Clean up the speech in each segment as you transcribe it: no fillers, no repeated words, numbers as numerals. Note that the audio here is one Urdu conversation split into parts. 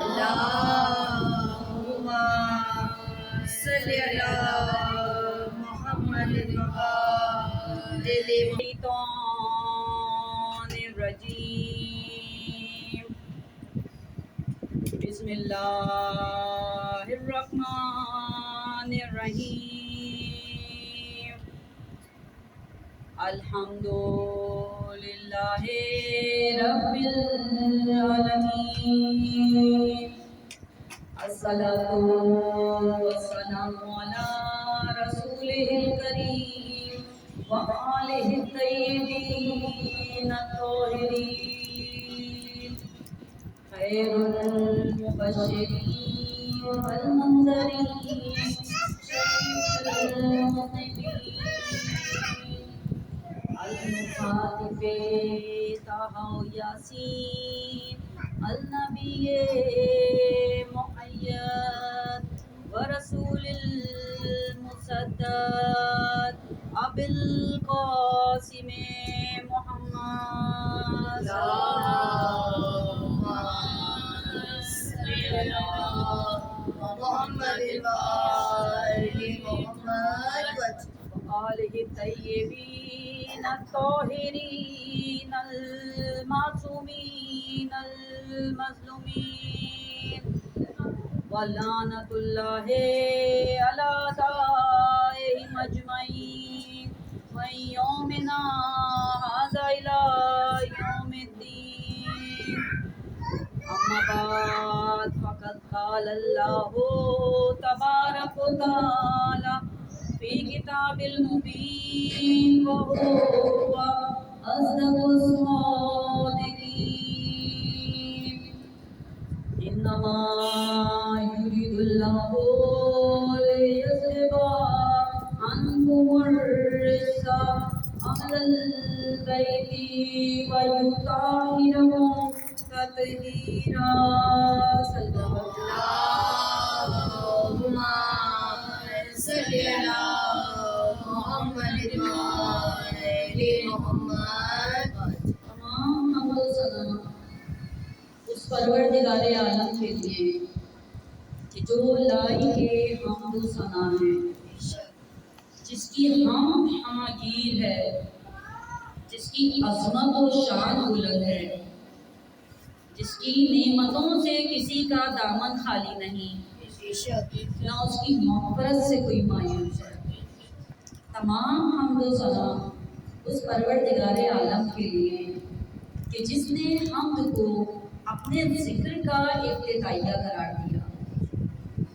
اللهم صل على محمد الشیطان الرجیم بسم اللہ الرحمن الرحیم الحمد للہ رب العالمین الصلاة والسلام علی رسولہ الکریم وآلہ الطیبین الطاہرین خیر المبشرین والمنذرین شفیع المذنبین المخاطب طه یاسین النبی مؤید ورسول المصدق ابی القاسم محمد اللهم صل على محمد وآل محمد وآلہ الطیبین الطاہرین المعصومین المظلومین ولعنۃ اللہ علی اعدائہم اجمعین من یومنا ھذا الی یوم الدین اما بعد فقد قال اللہ تبارک و تعالی فی کتاب المبین وهو اصدق الصادقین انما یرید اللہ لیذهب عنکم الرجس اہل البیت ویطہرکم تطہیرا صلی اللهم صل على محمد وآل محمد تمام حمد و ثنا اس پروردگار عالم کے لیے کہ جو لائق حمد و ثنا ہے، جس کی ہم ہماگیر ہے، جس کی عظمت و شان بلند ہے، جس کی نعمتوں سے کسی کا دامن خالی نہیں، نہ اس کی مغفرت سے کوئی مایوس ہے۔ تمام حمد و ثنا اس پروردگار عالم کے لیے کہ جس نے حمد کو اپنے ذکر کا ابتدائیہ قرار دیا۔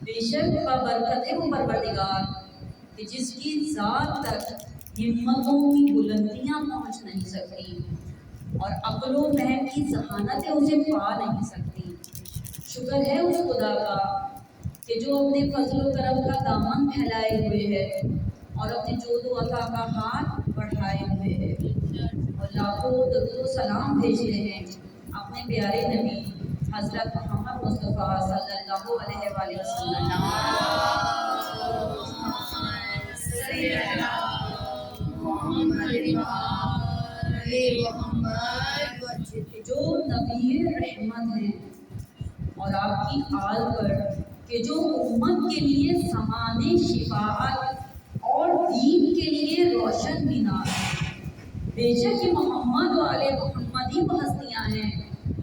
بے شک بابرکت ہے وہ پروردگار کہ جس کی ذات تک ہمتوں کی بلندیاں پہنچ نہیں سکتی اور عقل و فہم کی ذہانتیں اسے پا نہیں سکتی۔ شکر ہے اس خدا کا کہ جو اپنے فضل و کرم کا دامن پھیلائے ہوئے ہے اور اپنے جود و عطا کا ہاتھ بڑھائے ہوئے ہے، اور لاکھوں درود و سلام بھیج رہے ہیں اپنے پیارے نبی حضرت محمد مصطفیٰ صلی اللہ علیہ وآلہ وسلم۔ صل على محمد وآل محمد جو نبی رحمت ہیں اور آپ کی آل پر کہ جو امت کے لیے سامان شفاعت اور دین کے لیے روشن مینار ہے۔ بے شک یہ محمد و آل محمد ہی وہ ہستیاں ہیں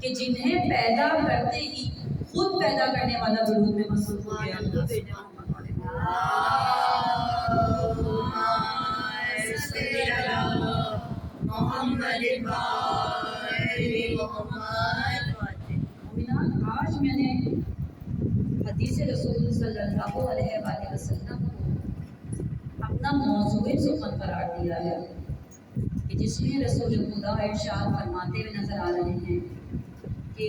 کہ جنہیں پیدا کرتے ہی خود پیدا کرنے والا درود میں مصروف ہو گیا۔ اللهم صل على محمد وآل محمد مومنان، آج میں نے حدیث رسول صلی اللہ علیہ وآلہ وسلم کو اپنا موضوع سخن قرار دیا ہے کہ جس میں رسول خدا ارشاد فرماتے ہوئے نظر آ رہے ہیں کہ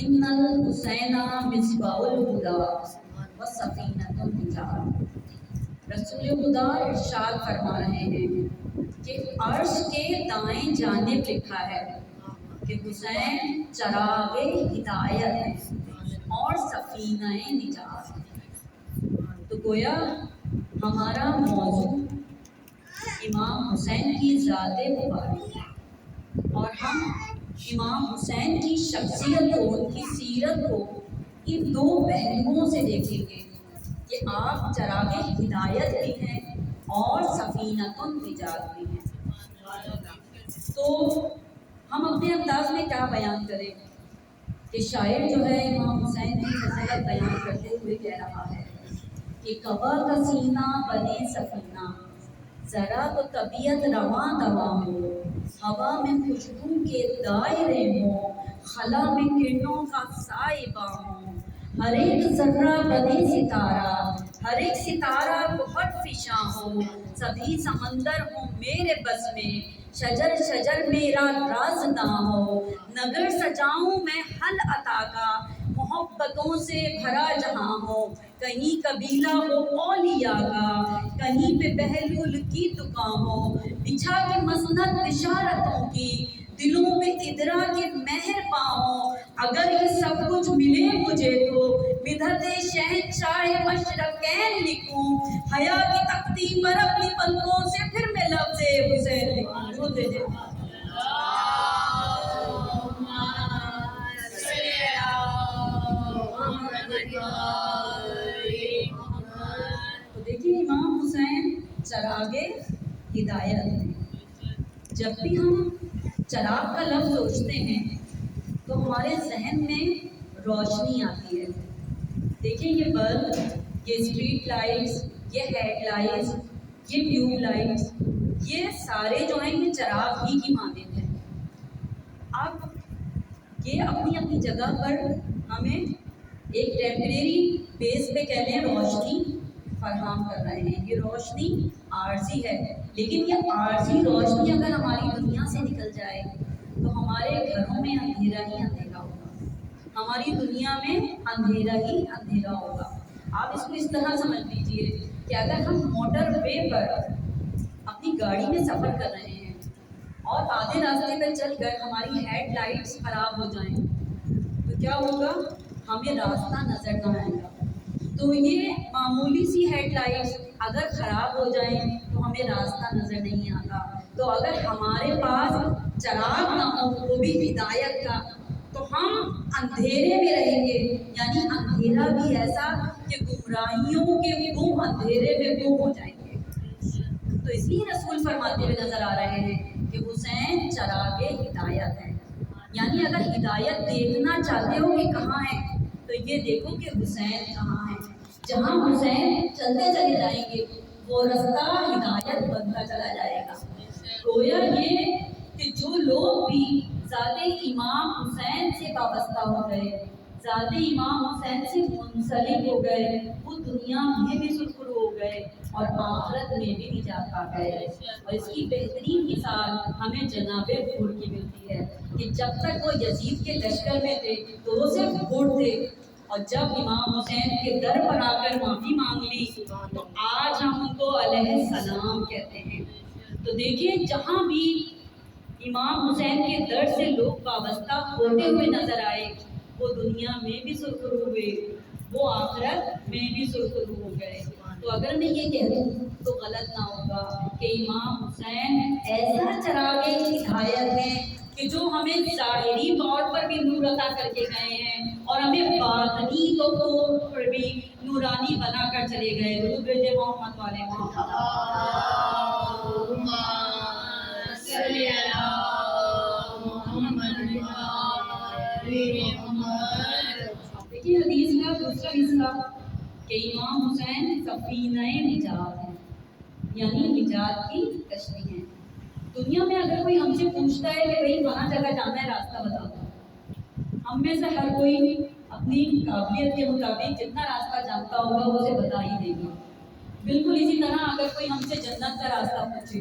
ان الحسین مصباح الہدی و سفینۃ النجات۔ رسول خدا ارشاد فرما رہے ہیں کہ عرش کے دائیں جانب لکھا ہے کہ حسین چراغ ہدایت ہے اور سفینہ نجات ہے۔ تو گویا ہمارا موضوع امام حسین کی ذات مبارک ہے، اور ہم امام حسین کی شخصیت کو، ان کی سیرت کو ان دو پہلوؤں سے دیکھیں گے کہ آپ چراغ ہدایت بھی ہیں اور سفینۃ النجات بھی ہیں۔ تو ہم اپنے انداز میں کیا بیان کریں کہ شاعر جو ہے امام حسین کی فضیلت بیان کرتے ہوئے کہہ رہا ہے کہ کعبہ کا سینہ بنے سفینہ، ذرا تو طبیعت رواں دواں ہو، ہوا میں خوشبو کے دائرے ہوں، خلا میں کرنوں کا سائبہ ہوں، ہر ایک ذرہ بنے ستارہ، ہر ایک ستارہ بہت فشاں ہو، سبھی سمندر ہوں میرے بس میں، شجر شجر میرا رازداں ہو، نگر سجاؤں میں حل عطا کا، محبتوں سے بھرا جہاں ہو، کہیں قبیلہ ہو اولیاء کا، کہیں پہ بہلول کی دکان ہو، بچھا کے مسند بشارتوں کی، دلوں میں ادرا کے مہرباں ہوں، اگر یہ سب کچھ ملے مجھے تو مدحت شہنشاہ مشرقین لکھوں، حیا کی تختی پر اپنی پلکوں سے پھر میں لفظ حسین لکھوں۔ تو دیکھیے امام حسین چراغ ہدایت ہیں۔ جب بھی ہم چراغ کا لفظ سوچتے ہیں تو ہمارے ذہن میں روشنی آتی ہے۔ دیکھیں یہ بلب، یہ اسٹریٹ لائٹس، یہ ہیڈ لائٹس، یہ ٹیوب لائٹس، یہ سارے جو ہیں یہ چراغ ہی کی مانند ہیں۔ اب یہ اپنی اپنی جگہ پر ہمیں ایک ٹیمپریری بیس پہ کہہ لیں روشنی فراہم کر رہے ہیں۔ یہ روشنی عارضی ہے، لیکن یہ عارضی روشنی اگر ہماری دنیا سے نکل جائے تو ہمارے گھروں میں اندھیرا ہی اندھیرا ہوگا، ہماری دنیا میں اندھیرا ہی اندھیرا ہوگا۔ آپ اس کو اس طرح سمجھ لیجئے کہ اگر ہم موٹر وے پر اپنی گاڑی میں سفر کر رہے ہیں اور آدھے راستے پہ چل کر ہماری ہیڈ لائٹس خراب ہو جائیں تو کیا ہوگا؟ ہمیں راستہ نظر نہ آئے گا۔ تو یہ معمولی سی ہیڈ لائٹس اگر خراب ہو جائیں تو ہمیں راستہ نظر نہیں آتا۔ تو اگر ہمارے پاس چراغ نہ ہو وہ بھی ہدایت کا تو ہم اندھیرے میں رہیں گے، یعنی اندھیرا بھی ایسا کہ گمراہیوں کے گم اندھیرے میں گم ہو جائیں گے۔ تو اس لیے رسول فرماتے ہوئے نظر آ رہے ہیں کہ حسین چراغ ہدایت ہے، یعنی اگر ہدایت دیکھنا چاہتے ہو کہ کہاں ہے تو یہ دیکھو کہ حسین کہاں ہے۔ جہاں حسین چلتے چلے جائیں گے وہ رستہ ہدایت بنتا چلا جائے گا۔ گویا یہ کہ جو لوگ بھی ذات امام حسین سے وابستہ ہو گئے، ذات امام حسین سے منسلک ہو گئے، وہ دنیا میں بھی سرخرو ہو گئے اور آخرت میں بھی نجات پا گئے۔ اور اس کی بہترین مثال ہمیں جناب حور کی ملتی ہے کہ جب تک وہ یزید کے لشکر میں تھے تو وہ صرف حور تھے، اور جب امام حسین کے در پر آ کر معافی مانگ لی تو آج ہم ان کو علیہ السلام کہتے ہیں۔ تو دیکھیے جہاں بھی امام حسین کے در سے لوگ وابستہ ہوتے ہوئے نظر آئے وہ دنیا میں بھی سرخرو ہوئے، وہ آخرت میں بھی سرخرو ہو گئے۔ تو اگر میں یہ کہہ دوں تو غلط نہ ہوگا کہ امام حسین ایسا چراغ ہدایت ہے کہ جو ہمیں ظاہری طور پر بھی نور عطا کر کے گئے ہیں اور ہمیں باطنی طور پر بھی نورانی بنا کر چلے گئے۔ درود بھیجے محمد والے محمد۔ دیکھیے حدیث کا دوسرا حصہ کہ امام حسین سفینہ نجات ہیں، یعنی نجات کی کشتی ہیں۔ دنیا میں اگر کوئی ہم سے پوچھتا ہے کہ بھئی کہاں جگہ جانا ہے راستہ بتا دو، ہم میں سے ہر کوئی اپنی قابلیت کے مطابق جتنا راستہ جانتا ہوگا وہ اسے بتا ہی دے گا۔ بالکل اسی طرح اگر کوئی ہم سے جنت کا راستہ پوچھے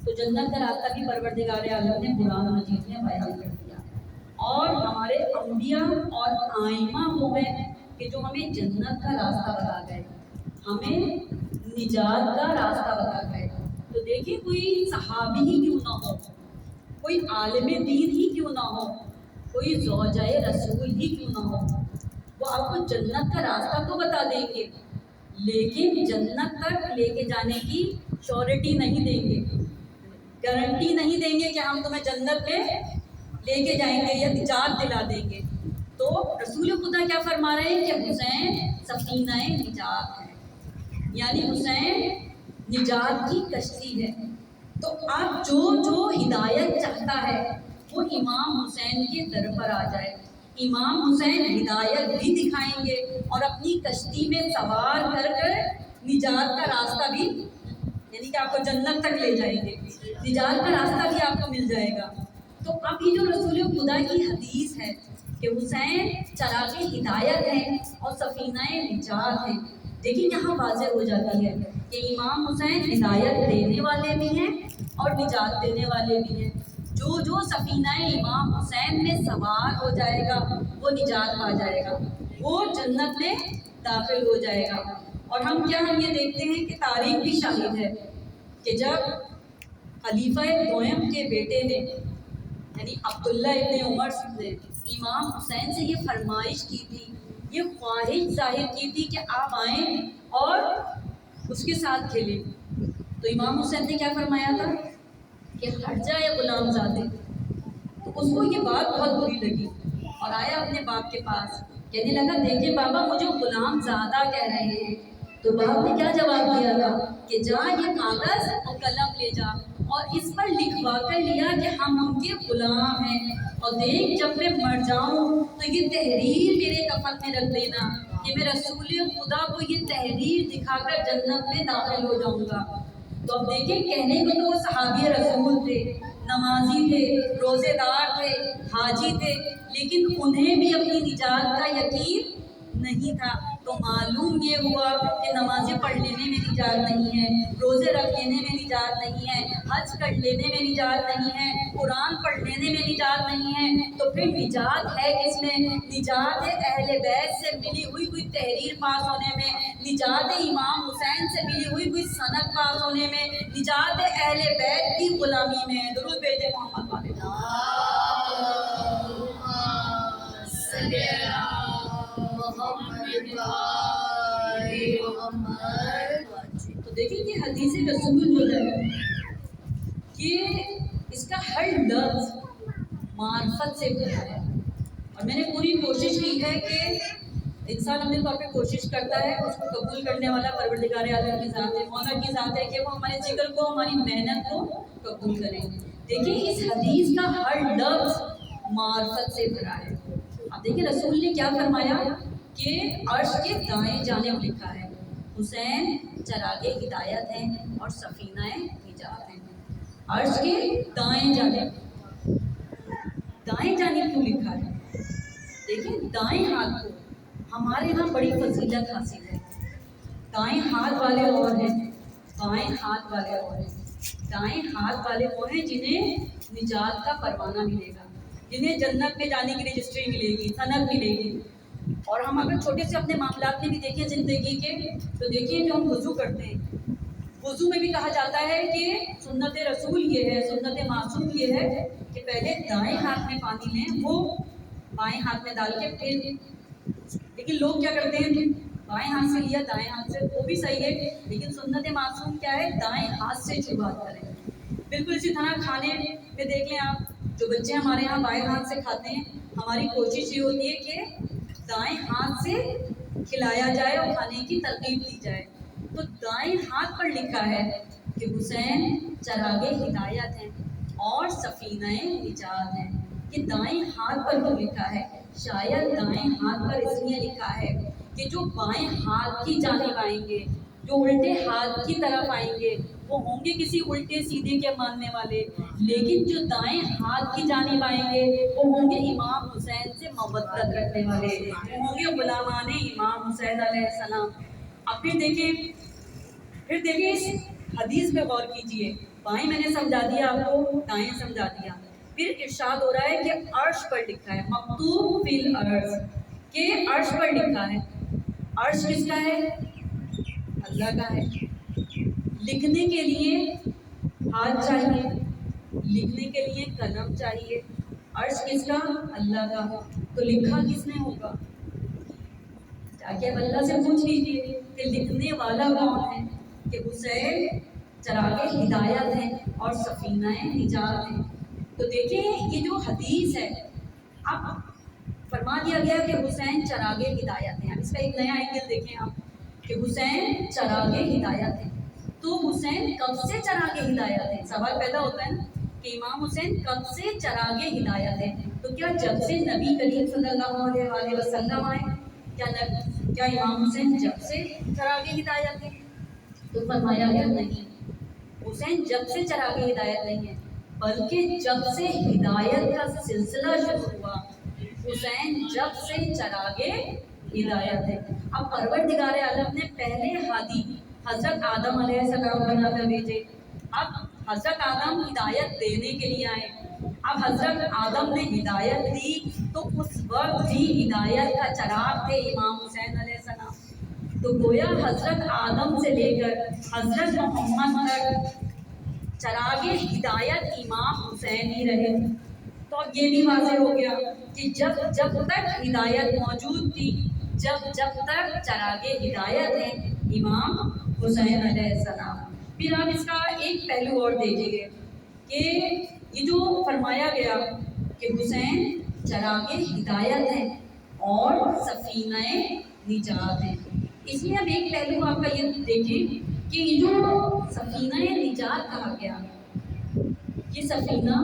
تو جنت کا راستہ بھی پروردگار عالم نے قرآن مجید میں بیان کر دیا، اور ہمارے انبیاء اور آئمہ وہ ہیں کہ جو ہمیں جنت کا راستہ بتا گئے، ہمیں نجات کا راستہ بتا گئے۔ تو دیکھیں کوئی صحابی ہی کیوں نہ ہو، کوئی عالم دین ہی کیوں نہ ہو، کوئی زوجہ رسول ہی کیوں نہ ہو، وہ آپ کو جنت کا راستہ تو بتا دیں گے لیکن جنت تک لے کے جانے کی شورٹی نہیں دیں گے، گارنٹی نہیں دیں گے کہ ہم تمہیں جنت میں لے کے جائیں گے یا نجات دلا دیں گے۔ تو تو رسول خدا کیا فرما رہے ہیں کہ حسین سفینہ نجات ہے، یعنی حسین نجات کی کشتی ہے۔ تو اب جو ہدایت چاہتا ہے وہ امام حسین کے در پر آ جائے، امام حسین ہدایت بھی دکھائیں گے اور اپنی کشتی میں سوار کر نجات کا راستہ بھی، یعنی کہ آپ کو جنت تک لے جائیں گے، نجات کا راستہ بھی آپ کو مل جائے گا۔ تو اب یہ جو رسول خدا کی حدیث ہے کہ حسین چراغ ہدایت ہے اور سفینہ نجات ہے، لیکن یہاں واضح ہو جاتی ہے کہ امام حسین ہدایت دینے والے بھی ہیں اور نجات دینے والے بھی ہیں۔ جو سفینہ امام حسین میں سوار ہو جائے گا وہ نجات پا جائے گا، وہ جنت میں داخل ہو جائے گا۔ اور ہم یہ دیکھتے ہیں کہ تاریخ بھی شاہد ہے کہ جب خلیفہ دوئم کے بیٹے نے یعنی عبداللہ ابن عمر نے امام حسین سے یہ فرمائش کی تھی، یہ خواہش ظاہر کی تھی کہ آپ آئیں اور اس کے ساتھ کھیلیں، تو امام حسین نے کیا فرمایا تھا کہ ہٹ جائے غلام زادے۔ تو اس کو یہ بات بہت بری لگی اور آیا اپنے باپ کے پاس، کہنے لگا دیکھیں بابا مجھے غلام زادہ کہہ رہے ہیں۔ تو باپ نے کیا جواب دیا تھا کہ جا یہ کاغذ اور قلم لے جا اور اس پر لکھوا کر لیا کہ ہم ان کے غلام ہیں، اور دیکھ جب میں مر جاؤں تو یہ تحریر میرے کفن میں رکھ دینا کہ میں رسول خدا کو یہ تحریر دکھا کر جنت میں داخل ہو جاؤں گا۔ تو اب دیکھیں کہنے کو تو وہ صحابی رسول تھے، نمازی تھے، روزے دار تھے، حاجی تھے، لیکن انہیں بھی اپنی نجات کا یقین نہیں تھا۔ تو معلوم یہ ہوا کہ نمازیں پڑھ لینے میں نجات نہیں ہے، روزے رکھ لینے میں نجات نہیں ہے، حج کر لینے میں نجات نہیں ہے، قرآن پڑھ لینے میں نجات نہیں ہے، تو پھر نجات ہے کس میں؟ نجات ہے اہل بیت سے ملی ہوئی کوئی تحریر پاس ہونے میں، نجات ہے امام حسین سے ملی ہوئی کوئی سند پاس ہونے میں، نجات ہے اہل بیت کی غلامی میں۔ درود بھیجے محمد والے۔ تو دیکھیں یہ حدیث رسول جو ہے کہ اس کا ہر لفظ معرفت سے بھرا ہے، اور میں نے پوری کوشش کی ہے کہ انسان اپنے طور پہ کوشش کرتا ہے، اس کو قبول کرنے والا پروردگار عالم کی ذات ہے، مولا کی ذات ہے کہ وہ ہمارے ذکر کو، ہماری محنت کو قبول کریں۔ دیکھیں اس حدیث کا ہر لفظ معرفت سے بھرا ہے۔ اب دیکھیں رسول نے کیا فرمایا کہ عرش کے دائیں جانب لکھا ہے حسین چراغ ہدایت ہیں اور سفینہ نجات ہیں۔ عرش کے دائیں جانب، دائیں جانب کیوں لکھا ہے؟ دیکھیں دائیں ہاتھ کو ہمارے یہاں بڑی فضیلت حاصل ہے، دائیں ہاتھ والے اور ہیں، بائیں ہاتھ والے اور ہیں۔ دائیں ہاتھ والے وہ ہیں جنہیں نجات کا پروانہ ملے گا، جنہیں جنت میں جانے کی رجسٹری ملے گی، سند ملے گی۔ اور ہم اگر چھوٹے سے اپنے معاملات میں بھی دیکھیں زندگی کے، تو دیکھیں جو ہم وضو کرتے ہیں، وضو میں بھی کہا جاتا ہے کہ سنت رسول یہ ہے، سنت معصوم یہ ہے کہ پہلے دائیں ہاتھ میں پانی لیں، وہ بائیں ہاتھ میں ڈال کے پھر، لیکن لوگ کیا کرتے ہیں بائیں ہاتھ سے لیا دائیں ہاتھ سے، وہ بھی صحیح ہے، لیکن سنت معصوم کیا ہے؟ دائیں ہاتھ سے شروعات کریں۔ بالکل اسی طرح کھانے میں دیکھ لیں آپ، جو بچے ہمارے یہاں بائیں ہاتھ سے کھاتے ہیں، ہماری کوشش یہ ہوتی ہے کہ دائیں ہاتھ سے کھلایا جائے اور کھانے کی ترغیب دی جائے۔ تو دائیں ہاتھ پر لکھا ہے کہ حسین چراغ ہدایت ہیں اور سفینہ نجات ہیں۔ کہ دائیں ہاتھ پر کیوں لکھا ہے؟ شاید دائیں ہاتھ پر اس لیے لکھا ہے کہ جو بائیں ہاتھ کی جانب آئیں گے، جو الٹے ہاتھ کی طرف آئیں گے، وہ ہوں گے کسی الٹے سیدھے کے ماننے والے، لیکن جو دائیں ہاتھ کی جانب آئیں گے وہ ہوں گے امام حسین سے محبت رکھنے والے، وہ ہوں گے غلامان امام حسین علیہ السلام۔ اب پھر دیکھیں اس حدیث پہ غور کیجئے، بائیں میں نے سمجھا دیا آپ کو، دائیں سمجھا دیا، پھر ارشاد ہو رہا ہے کہ عرش پر لکھا ہے، مکتوب فی الارض، کہ عرش پر لکھا ہے۔ عرش کس کا ہے؟ اللہ کا ہے۔ لکھنے کے لیے ہاتھ چاہیے، لکھنے کے لیے قلم چاہیے۔ عرش کس کا؟ اللہ کا۔ تو لکھا کس نے ہوگا؟ جا کے اب اللہ سے پوچھ لیجیے کہ لکھنے والا کون ہے؟ کہ حسین چراغ ہدایت ہیں اور سفینہ نجات ہیں۔ تو دیکھیں یہ جو حدیث ہے، اب فرما دیا گیا کہ حسین چراغ ہدایت ہیں. اب اس کا ایک نیا اینگل دیکھیں آپ کہ حسین چراغ ہدایت ہیں. تو حسین کب سے چراغ ہدایت ہیں؟ سوال پیدا ہوتا ہے نا کہ امام حسین کب سے چراغ ہدایت ہیں. تو کیا جب سے نبی کریم صلی اللہ علیہ وآلہ وسلم آئے؟ کیا امام حسین جب سے چراغ ہدایت ہیں؟ تو فرمایا گیا نہیں، حسین جب سے چراغ ہدایت نہیں ہے، بلکہ جب سے ہدایت کا سلسلہ شروع ہوا حسین جب سے چراغ ہدایت ہے. اب پروردگار عالم نے پہلے ہادی حضرت آدم علیہ السلام بنا کر بھیجے. اب حضرت آدم ہدایت دینے کے لیے آئے. اب حضرت آدم نے ہدایت دی تو اس وقت بھی ہدایت کا چراغ تھے امام حسین علیہ السلام. تو گویا حضرت آدم سے لے کر حضرت محمد تک چراغ ہدایت امام حسین ہی رہے. تو اب یہ بھی واضح ہو گیا کہ جب تک ہدایت موجود تھی، جب تک چراغ ہدایت ہے امام حسین علیہ السلام. پھر آپ اس کا ایک پہلو اور دیکھیے کہ یہ جو فرمایا گیا کہ حسین چراغ ہدایت ہے اور سفینہ نجات ہے. اس میں اب ایک پہلو آپ کا یہ دیکھیں کہ یہ جو سفینہ نجات کہا گیا، یہ سفینہ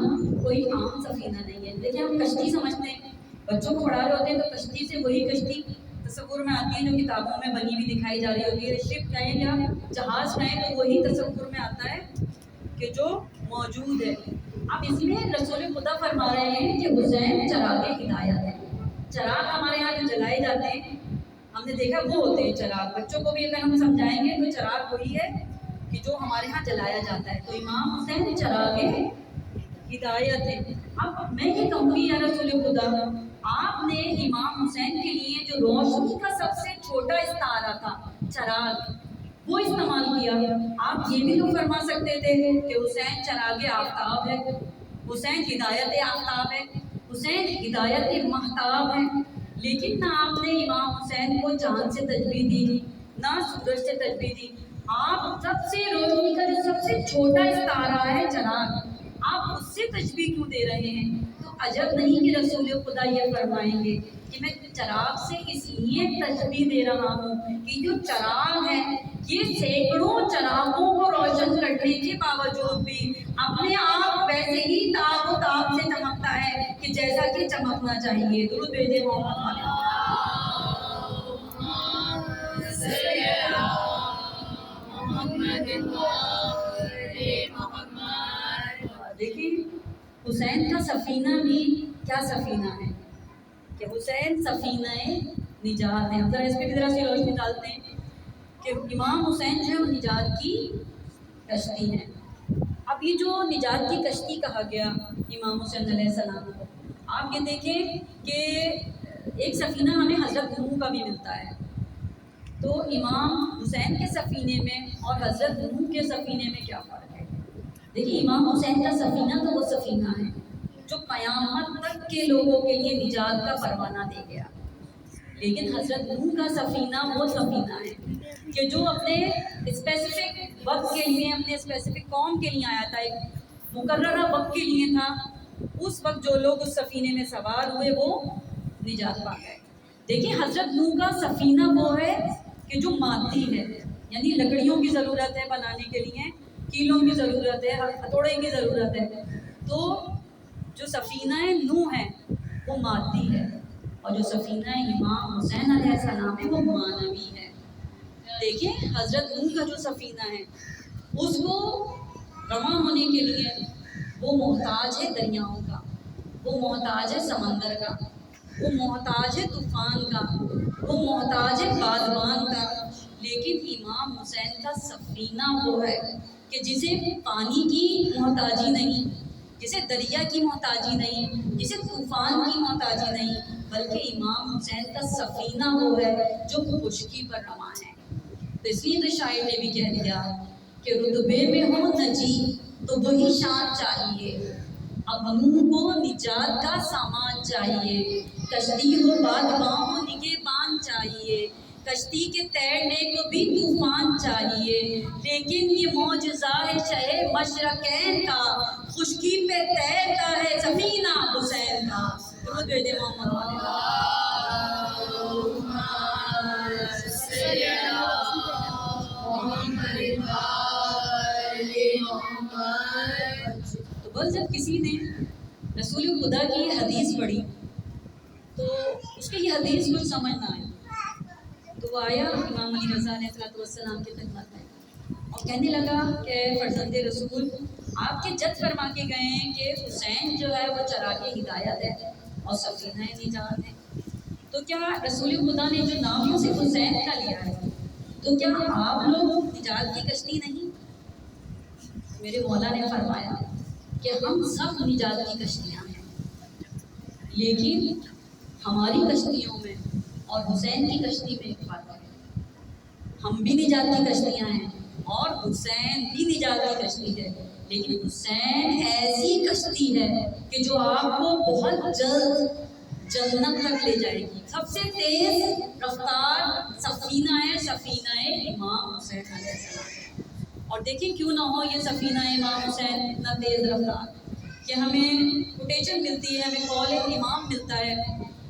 کوئی عام سفینہ نہیں ہے. دیکھیں ہم کشتی سمجھتے ہیں، بچوں کو پڑھا رہے ہوتے ہیں تو کشتی سے وہی کشتی تصور میں آتی ہے جو کتابوں میں بنی ہوئی دکھائی جا رہی ہوتی ہے. شپ کہیں یا جہاز کہیں تو وہی تصور میں آتا ہے کہ جو موجود ہے. اب اس میں رسول خدا فرما رہے ہیں کہ حسین چراغ ہدایت ہے. چراغ ہمارے یہاں جو جلائے جاتے ہیں ہم نے دیکھا وہ ہوتے ہیں چراغ. بچوں کو بھی اگر ہم سمجھائیں گے تو چراغ وہی ہے کہ جو ہمارے ہاں جلایا جاتا ہے. تو امام حسین چراغ ہدایت ہے. اب میں یہ کہوں گی یا رسول خدا، آپ نے امام حسین کے لیے جو روشنی کا سب سے چھوٹا استعارہ تھا چراغ، وہ استعمال کیا. آپ یہ بھی تو فرما سکتے تھے کہ حسین چراغ آفتاب ہے، حسین ہدایت آفتاب ہے، حسین ہدایت مہتاب ہے. لیکن نہ آپ نے امام حسین کو چاند سے تشبیہ دی، نہ سورج سے تشبیہ دی. آپ سب سے روشنی کا جو سب سے چھوٹا استعارہ ہے چراغ، آپ اس سے تشبیہ کیوں دے رہے ہیں؟ تو عجب نہیں کہ رسول خدا یہ فرمائیں گے کہ میں چراغ سے اس لیے تشبیہ دے رہا ہوں کہ جو چراغ ہے یہ سینکڑوں چراغوں کو روشن کرنے کے باوجود بھی اپنے آپ ویسے ہی تاب و تاب سے چمکتا ہے کہ جیسا کہ چمکنا چاہیے. درود بھیجے محمد. دیکھیں حسین کا سفینہ بھی کیا سفینہ ہے کہ حسین سفینہ نجات ہے. ذرا اس پہ بھی ذرا سی روشنی ڈالتے ہیں کہ امام حسین جو ہے وہ نجات کی کشتی ہے. اب یہ جو نجات کی کشتی کہا گیا امام حسین علیہ السلام کو، آپ یہ دیکھیں کہ ایک سفینہ ہمیں حضرت نوح کا بھی ملتا ہے. تو امام حسین کے سفینے میں اور حضرت نوح کے سفینے میں کیا فرق ہے؟ دیکھیے امام حسین کا سفینہ تو وہ سفینہ ہے جو قیامت تک کے لوگوں کے لیے نجات کا پروانہ دے گیا. لیکن حضرت نوح کا سفینہ وہ سفینہ ہے کہ جو اپنے اسپیسیفک وقت کے لیے، اپنے اسپیسیفک قوم کے لیے آیا تھا، ایک مقررہ وقت کے لیے تھا. اس وقت جو لوگ اس سفینے میں سوار ہوئے وہ نجات پا گئے. دیکھیں حضرت نوح کا سفینہ وہ ہے کہ جو مادی ہے، یعنی لکڑیوں کی ضرورت ہے بنانے کے لیے، کیلوں کی ضرورت ہے، ہتھوڑے کی ضرورت ہے. تو جو سفینہ نوح ہے وہ مادی ہے، اور جو سفینہ امام حسین علیہ السلام ہے وہ معنوی ہے. دیکھیں حضرت نوح کا جو سفینہ ہے اس کو رواں ہونے کے لیے وہ محتاج ہے دریاؤں کا، وہ محتاج ہے سمندر کا، وہ محتاج ہے طوفان کا، وہ محتاج ہے بادبان کا. لیکن امام حسین کا سفینہ وہ ہے کہ جسے پانی کی محتاجی نہیں، جسے دریا کی محتاجی نہیں، جسے طوفان کی محتاجی نہیں، بلکہ امام حسین کا سفینہ وہ ہے جو خشکی پر رواں ہے. تو اس لیے تو شاعر نے بھی کہہ دیا کہ رتبے میں ہو نجی تو وہی شان چاہیے، اب نوح کو نجات کا سامان چاہیے، کشتی ہو بادباں ہو نگہبان چاہیے، کشتی کے تیرنے کو بھی طوفان چاہیے. لیکن یہ معجزہ ہے شہ مشرقین کا، خشکی پہ تیرتا ہے سفینہ حسین کا. درود بھیج دیں محمد والے. تو بس جب کسی نے رسول خدا کی یہ حدیث پڑھی تو اس کے یہ حدیث کچھ سمجھ نہ آئی تو وہ آیا امام علی رضا علیہ السلام کی خدمت میں اور کہنے لگا کہ فرزند رسول آپ کے جد فرما کے گئے ہیں کہ حسین جو ہے وہ چراغ ہدایت ہے اور سفینہ نجات ہے، تو کیا رسول خدا نے جو نام صرف حسین کا لیا ہے تو کیا آپ لوگ نجات کی کشتی نہیں؟ میرے مولا نے فرمایا کہ ہم سب نجات کی کشتیاں ہیں، لیکن ہماری کشتیوں میں اور حسین کی کشتی میں ایک فرق ہے. ہم بھی نجات کی کشتیاں ہیں اور حسین بھی نجات کی کشتی ہے، لیکن حسین ایسی کشتی ہے کہ جو آپ کو بہت جلد جنت تک لے جائے گی. سب سے تیز رفتار سفینہ ہے، سفینہ امام حسین علیہ السلام. اور دیکھیں کیوں نہ ہو یہ سفینہ امام حسین اتنا تیز رفتار کہ ہمیں کوٹیشن ملتی ہے، ہمیں قول امام ملتا ہے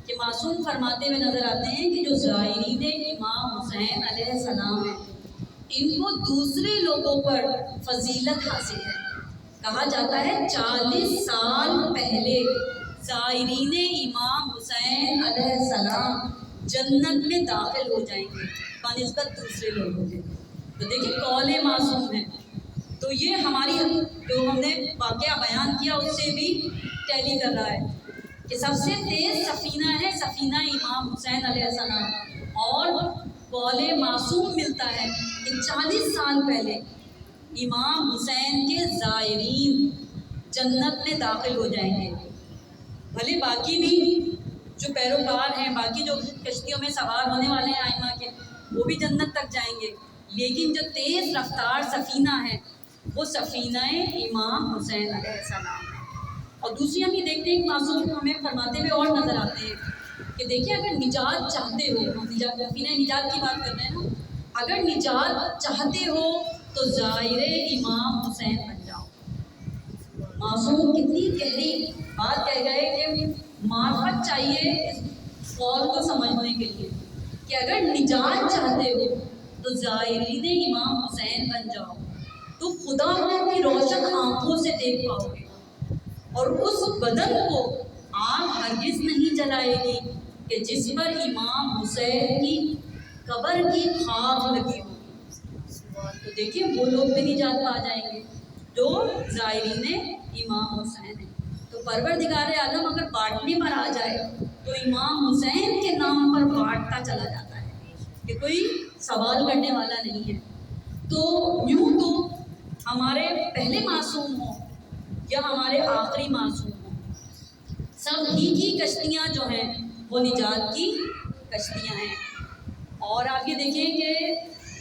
کہ معصوم فرماتے ہوئے نظر آتے ہیں کہ جو زائرین امام حسین علیہ السلام ہیں ان کو دوسرے لوگوں پر فضیلت حاصل ہے. کہا جاتا ہے 40 سال پہلے زائرین امام حسین علیہ السلام جنت میں داخل ہو جائیں گے بنسبت دوسرے لوگوں کے. تو دیکھیں قول معصوم ہے، تو یہ ہماری جو ہم نے واقعہ بیان کیا اس سے بھی ٹیلی کر رہا ہے کہ سب سے تیز سفینہ ہے سفینہ امام حسین علیہ السلام. اور قول معصوم ملتا ہے کہ 40 سال پہلے امام حسین کے زائرین جنت میں داخل ہو جائیں گے. بھلے باقی بھی جو پیروکار ہیں، باقی جو کشتیوں میں سوار ہونے والے ہیں آئمہ کے، وہ بھی جنت تک جائیں گے، لیکن جو تیز رفتار سفینہ ہے وہ سفینہ امام حسین علیہ السلام ہے. اور دوسری ہم یہ دیکھتے ہیں کہ معصوم ہمیں فرماتے ہوئے اور نظر آتے ہیں کہ دیکھیں اگر نجات چاہتے ہو، ہم سفینہ نجات کی بات کر رہے ہیں نا، اگر نجات چاہتے ہو تو ظاہر امام حسین بن جاؤ. معصوم کتنی گہری بات کہہ گئے کہ معرفت چاہیے اس قول کو سمجھنے کے لیے کہ اگر نجات چاہتے ہو تو زائرین امام حسین بن جاؤ تو خدا کو اپنی روشن آنکھوں سے دیکھ پاؤ گے اور اس بدن کو آگ ہرگز نہیں جلائے گی کہ جس پر امام حسین کی قبر کی خاک لگی ہو. تو دیکھیں وہ لوگ بھی نجات پا جائیں گے جو زائرین امام حسین ہیں. تو پروردگار عالم اگر بانٹنے پر آ جائے تو امام حسین کے نام پر بانٹتا چلا جاتا ہے کہ کوئی سوال کرنے والا نہیں ہے. تو یوں تو ہمارے پہلے معصوم ہوں یا ہمارے آخری معصوم ہوں، سب ہی کی کشتیاں جو ہیں وہ نجات کی کشتیاں ہیں. اور آپ یہ دیکھیں کہ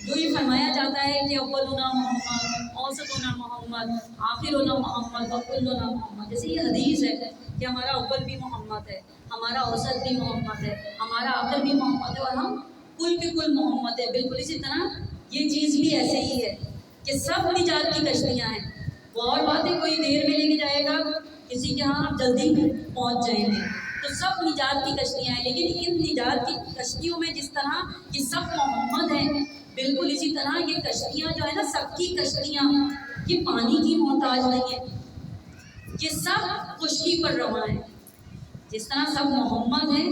جو یہ فرمایا جاتا ہے کہ اولنا محمد، اوسطنا محمد، آخرنا محمد، وکلنا محمد، جیسے یہ حدیث ہے کہ ہمارا اول بھی محمد ہے، ہمارا اوسط بھی محمد ہے، ہمارا آخر بھی محمد ہے اور ہم کل کے کل محمد ہے. بالکل اسی طرح یہ چیز بھی ایسے ہی ہے کہ سب نجات کی کشتیاں ہیں. وہ اور بات ہے کوئی دیر میں لے کے جائے گا، کسی کے ہاں آپ جلدی پہنچ جائیں گے، تو سب نجات کی کشتیاں ہیں. لیکن ان نجات کی کشتیوں میں جس طرح یہ سب محمد ہیں، بالکل اسی طرح یہ کشتیاں جو ہے نا، سب کی کشتیاں یہ پانی کی محتاج نہیں ہے، یہ سب خشکی پر رواں ہیں. جس طرح سب محمد ہیں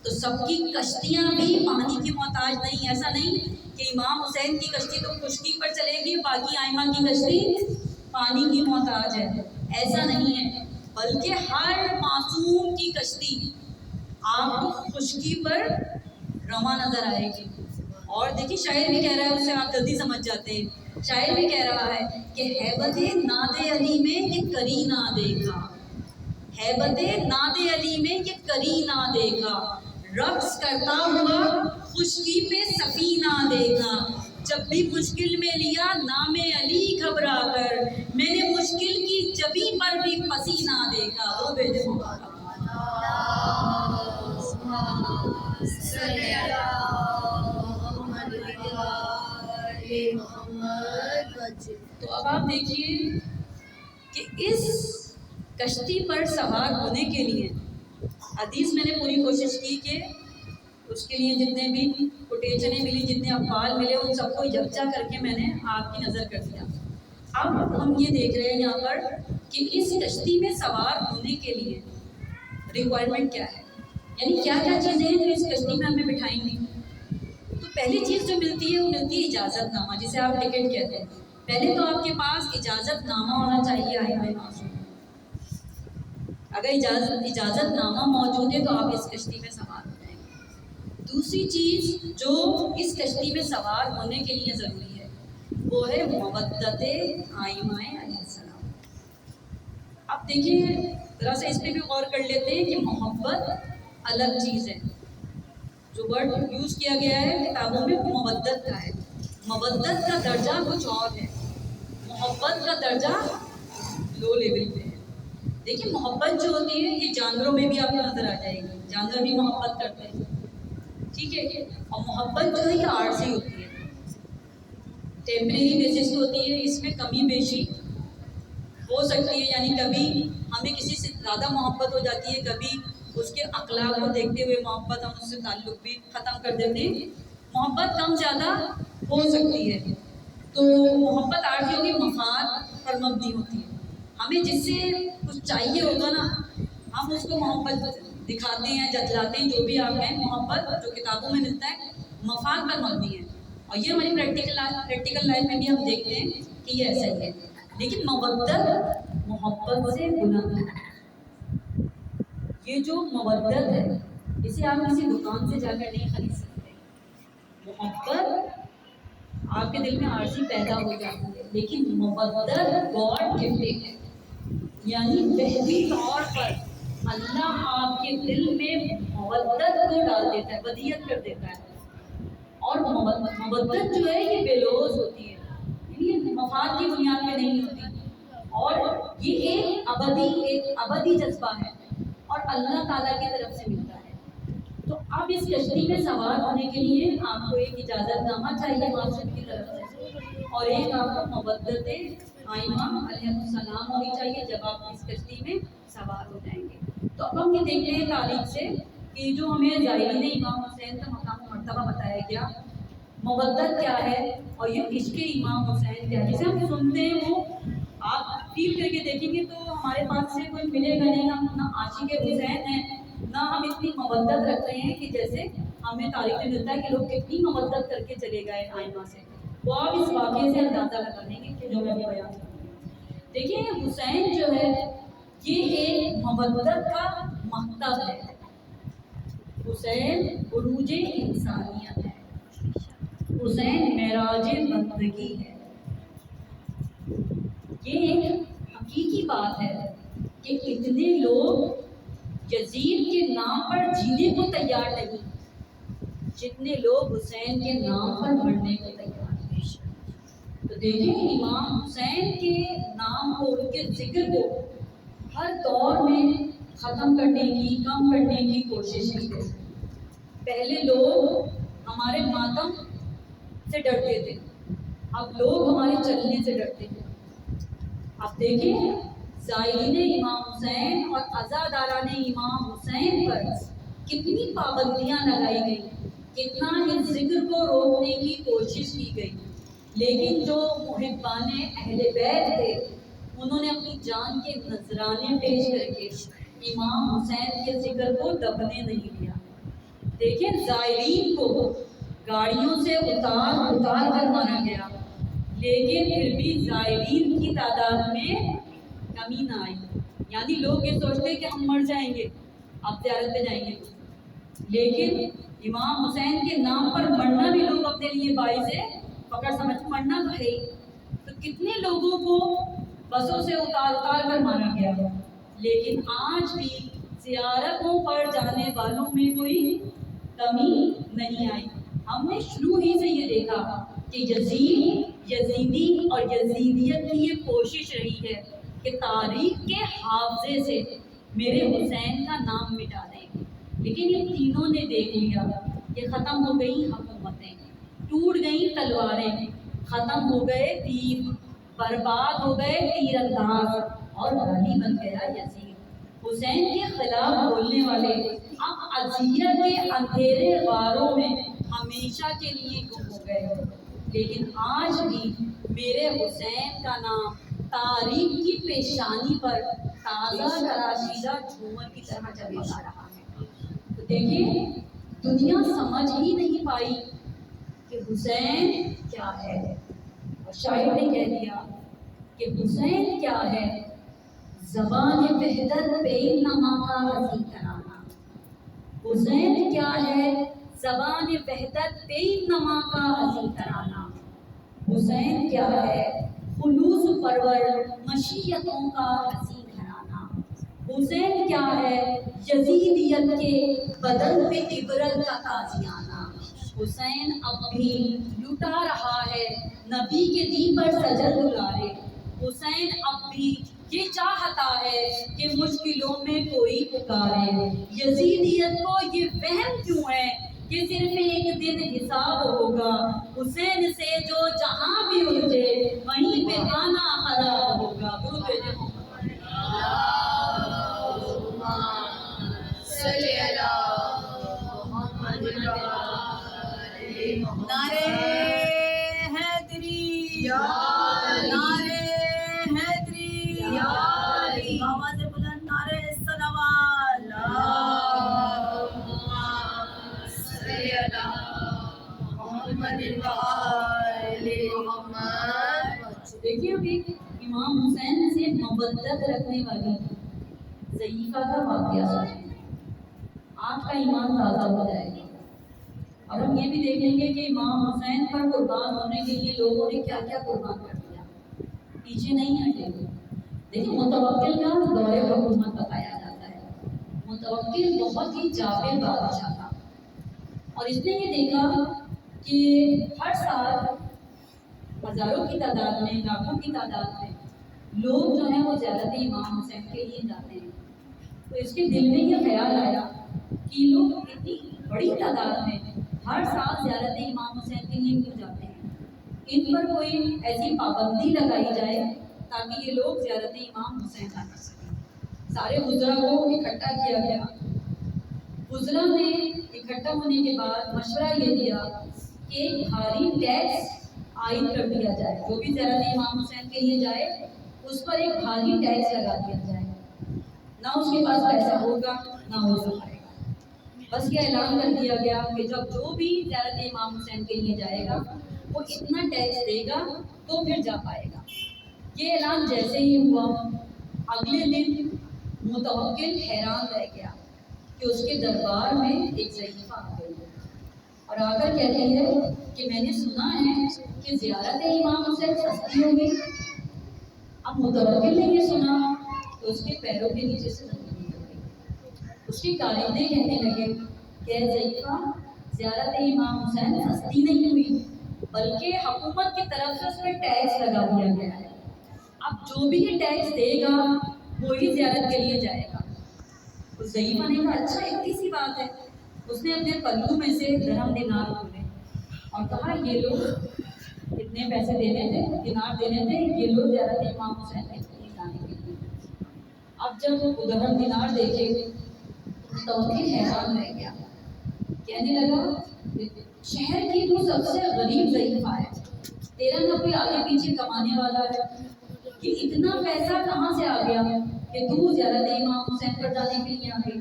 تو سب کی کشتیاں بھی پانی کی محتاج نہیں. ایسا نہیں کہ امام حسین کی کشتی تو خشکی پر چلے گی، باقی آئمہ کی کشتی پانی کی محتاج ہے، ایسا نہیں ہے. بلکہ ہر معصوم کی کشتی آپ کو خشکی پر رواں نظر آئے گی. اور دیکھیے شاعر بھی کہہ رہا ہے، اس سے آپ جلدی سمجھ جاتے ہیں. شاعر بھی کہہ رہا ہے کہ ہیبت ناد علی میں یہ کری نہ دیکھا، ہیبت ناد علی میں یہ کری نہ دیکھا، رقص کرتا ہوا خشکی پہ سفینہ دیکھا. جب بھی مشکل میں لیا نام علی گھبرا کر، میں نے مشکل کی جبھی پر بھی پسینہ دیکھا. وہ بیٹے تو اب آپ دیکھیے کہ اس کشتی پر سوار ہونے کے لیے حدیث میں نے پوری کوشش کی کہ اس کے لیے جتنے بھی کوٹیشنیں ملی، جتنے افعال ملے، ان سب کو یکجا کر کے میں نے آپ کی نظر کر دیا۔ اب ہم یہ دیکھ رہے ہیں یہاں پر کہ اس کشتی میں سوار ہونے کے لیے ریکوائرمنٹ کیا ہے، یعنی کیا کیا چیزیں ہیں جو اس کشتی میں ہمیں بٹھائیں گی۔ تو پہلی چیز جو ملتی ہے وہ ملتی ہے اجازت نامہ، جسے آپ ٹکٹ کہتے ہیں۔ پہلے تو آپ کے پاس اجازت نامہ ہونا چاہیے آئمہ معصوم۔ اگر اجازت نامہ موجود ہے تو آپ اس کشتی میں سوار ہو جائیں گے۔ دوسری چیز جو اس کشتی میں سوار ہونے کے لیے ضروری ہے وہ ہے مودت آئمہ علیہ السلام۔ اب دیکھیے ذرا سا اس پہ بھی غور کر لیتے ہیں کہ محبت الگ چیز ہے۔ جو ورڈ یوز کیا گیا ہے کتابوں میں وہ مودت کا ہے۔ مودت کا درجہ کچھ اور ہے، محبت کا درجہ لو لیول پہ ہے۔ دیکھیے محبت جو ہوتی ہے یہ جانوروں میں بھی آپ کو نظر آ جائے گی، جانور بھی محبت کرتے ہیں، ٹھیک ہے۔ اور محبت جو ہے یہ عارضی ہوتی ہے، ٹیمپریری بیسس پہ ہوتی ہے، اس میں کمی بیشی ہو سکتی ہے، یعنی کبھی ہمیں کسی سے زیادہ محبت ہو جاتی ہے، کبھی اس کے اخلاق کو دیکھتے ہوئے محبت ہم اس سے تعلق بھی ختم کر دیتے ہیں، محبت کم زیادہ ہو سکتی ہے۔ تو محبت عارضی ہوگی، مفاد پر مبنی ہوتی ہے۔ ہمیں جس سے کچھ چاہیے ہوگا نا ہم اس کو محبت دکھاتے ہیں، جتلاتے ہیں، جو بھی آپ ہیں۔ محبت جو کتابوں میں ملتا ہے مفاد پر مبنی ہے، اور یہ ہماری پریکٹیکل لائف میں بھی ہم دیکھتے ہیں کہ یہ ایسا ہی ہے۔ لیکن مودت محبت سے بلند ہے۔ یہ جو مودت ہے اسے آپ کسی دکان سے جا کر نہیں خرید سکتے۔ محبت آپ کے دل میں عارضی پیدا ہو جاتی ہے، لیکن مودت گاڈ گفٹڈ ہے، یعنی وحدی طور پر اللہ آپ کے دل میں مودت کو ڈال دیتا ہے، ودیت کر دیتا ہے۔ اور مودت جو ہے یہ بے لوز ہوتی ہے، یعنی مفاد کی بنیاد پہ نہیں ہوتی، اور یہ ایک ابدی جذبہ ہے اور اللہ تعالیٰ کی طرف سے ملتا ہے۔ تو اب اس کشتی میں سوار ہونے کے لیے آپ کو ایک اجازت نامہ چاہیے معاشرت کی طرف سے، اور ایک آپ کو مودت آئمہ علیہ السلام ہونی چاہیے جب آپ اس کشتی میں سوار ہو جائیں گے۔ تو اب ہم یہ دیکھتے ہیں تاریخ سے کہ جو ہمیں زائرین امام حسین کا مقام و مرتبہ بتایا گیا، مودت کیا ہے اور یہ عشق امام حسین کیا ہے، جسے ہم سنتے ہیں وہ آپ فیل کر کے دیکھیں گے تو ہمارے پاس سے کوئی ملے گا نہیں، ہم نہ عاشق حسین ہیں نہ ہم اتنی مودت رکھ رہے ہیں کہ جیسے ہمیں تاریخ میں ملتا ہے کہ لوگ کتنی مودت کر کے چلے گئے آئمہ سے۔ وہ آپ اس واقعے سے اندازہ لگا لیں گے کہ جو میں ابھی بیان کروں گی۔ دیکھیے حسین جو ہے یہ ایک مودت کا مکتب ہے۔ حسین عروج انسانیت ہے، حسین معراج بندگی ہے۔ یہ ایک حقیقی بات ہے کہ اتنے لوگ یزید کے نام پر جینے کو تیار نہیں جتنے لوگ حسین کے نام پر مرنے کو تیار ہیں۔ تو دیکھیں امام حسین کے نام کو، ان کے ذکر کو ہر دور میں ختم کرنے کی، کم کرنے کی کوشش کی گئی۔ پہلے لوگ ہمارے ماتم سے ڈرتے تھے، اب لوگ ہمارے چلنے سے ڈرتے ہیں۔ اب دیکھیں زائرین امام حسین اور عزاداران امام حسین پر کتنی پابندیاں لگائی گئی، کتنا اس ذکر کو روکنے کی کوشش کی گئی، لیکن جو محبان اہل بیت تھے انہوں نے اپنی جان کے نذرانے پیش کر کے امام حسین کے ذکر کو دبنے نہیں دیا۔ دیکھیں زائرین کو گاڑیوں سے اتار کر مارا گیا، لیکن پھر بھی زائرین کی تعداد میں کمی نہ آئی۔ یعنی لوگ یہ سوچتے ہیں کہ ہم مر جائیں گے اب زیارت پہ جائیں گے، لیکن امام حسین کے نام پر مرنا بھی لوگ اپنے لیے باعث فخر سمجھ، مرنا تو ہے ہی۔ تو کتنے لوگوں کو بسوں سے اتار کر مارا گیا، لیکن آج بھی زیارتوں پر جانے والوں میں کوئی کمی نہیں آئی۔ ہم نے شروع ہی سے یہ دیکھا کہ یزیدی اور یزیدیت کی یہ کوشش رہی ہے کہ تاریخ کے حافظے سے میرے حسین کا نام مٹا دیں، لیکن یہ تینوں نے دیکھ لیا کہ ختم ہو گئی حکومتیں، ٹوٹ گئی تلواریں، ختم ہو گئے تیر، برباد ہو گئے تیر انداز، اور غازی بن گیا یزید۔ حسین کے خلاف بولنے والے اب اذیت کے اندھیرے غاروں میں ہمیشہ کے لیے گم ہو گئے، لیکن آج بھی میرے حسین کا نام تاریخ کی پیشانی پر تازہ تراشیدہ جھومر کی طرح چمکا رہا ہے۔ تو دیکھیے، دنیا سمجھ ہی نہیں پائی کہ حسین کیا ہے، اور شاعر نے کہہ دیا کہ حسین کیا ہے، زبان وحدت پہ نما کا حسین ترانہ۔ حسین کیا ہے، زبان وحدت پہ نما کا حسین ترانہ۔ حسین کیا ہے، خلوص پرور مشیتوں کا حسین گھرانہ۔ حسین کیا ہے، یزیدیت کے بدن پہ عبرت کا تازیانہ۔ حسین اب بھی لٹا رہا ہے نبی کے دین پر سجد دلارے۔ حسین اب بھی یہ چاہتا ہے کہ مشکلوں میں کوئی پکارے۔ یزیدیت کو یہ وہم کیوں ہے کہ صرف ایک دن حساب ہوگا، حسین سے جو جہاں بھی الجھے وہیں پہ گانا خراب ہوگا۔ درود بھیجے نعرے حیدری، نعرے حیدری، آواز بلند، نعرے صلوات، اللہم صلی علی محمد وآل محمد۔ دیکھیے، ابھی امام حسین سے مودت رکھنے والی ضعیفہ کا واقعہ سنیں، آپ کا ایمان تازہ ہو جائے گا۔ اور ہم یہ بھی دیکھیں گے کہ امام حسین پر قربان ہونے کے لیے لوگوں نے کیا کیا قربان کر دیا، پیچھے نہیں ہٹے گے۔ دیکھیں، متوکل کا دور حکومت بتایا جاتا ہے۔ متوکل بہت ہی جابر بادشاہ تھا، اور اس نے یہ دیکھا کہ ہر سال ہزاروں کی تعداد میں، لاکھوں کی تعداد میں لوگ جو ہیں وہ زیارت امام حسین کے لیے جاتے ہیں۔ تو اس کے دل میں یہ خیال آیا کہ لوگ اتنی بڑی تعداد میں ہر سال زیارت امام حسین کے لیے کیوں جاتے ہیں، ان پر کوئی ایسی پابندی لگائی جائے تاکہ یہ لوگ زیارت امام حسین نہ کر سکیں۔ سارے وزراء کو اکٹھا کیا گیا۔ وزراء نے اکٹھا ہونے کے بعد مشورہ یہ دیا کہ ایک بھاری ٹیکس عائد کر دیا جائے، جو بھی زیارت امام حسین کے لیے جائے اس پر ایک بھاری ٹیکس لگا دیا جائے، نہ اس کے پاس پیسہ ہوگا نہ ہو سکے گا۔ بس یہ اعلان کر دیا گیا کہ جب جو بھی زیارت امام حسین کے لیے جائے گا وہ اتنا ٹیکس دے گا تو پھر جا پائے گا۔ یہ اعلان جیسے ہی ہوا، اگلے دن متوکل حیران رہ گیا کہ اس کے دربار میں ایک ضعیفہ آ گئی اور آ کر کہتی ہے کہ میں نے سنا ہے کہ زیارت امام حسین سستی ہوگی۔ اب متوکل نے یہ سنا تو اس کے پیروں کے نیچے سے زمین نکل گئی۔ اس کے کارندے کہنے لگے کہ ضعیفہ، زیارت امام حسین سستی نہیں ہوئی بلکہ حکومت کی طرف سے اس پہ ٹیکس لگا دیا گیا ہے۔ اب جو بھی یہ ٹیکس دے گا وہی زیارت کے لیے جائے گا۔ اس ضعیفہ نے کہا اچھا، اتنی سی بات ہے۔ اس نے اپنے پلو میں سے درہم دینار کھولے اور کہا یہ لوگ کتنے پیسے دینے تھے، دینار دینے تھے، یہ لوگ زیارت امام حسین کے لیے جانے کے لیے۔ اب جب وہ درہم دینار دیکھے تو حیران رہ گیا، کہنے لگا شہر کی تو سب سے غریب ضعیفہ ہے، تیرا نہ کوئی آگے پیچھے کمانے والا ہے، کہ اتنا پیسہ کہاں سے آ گیا کہ تو زیارت امام حسین پر جانے کے لیے آ گئی۔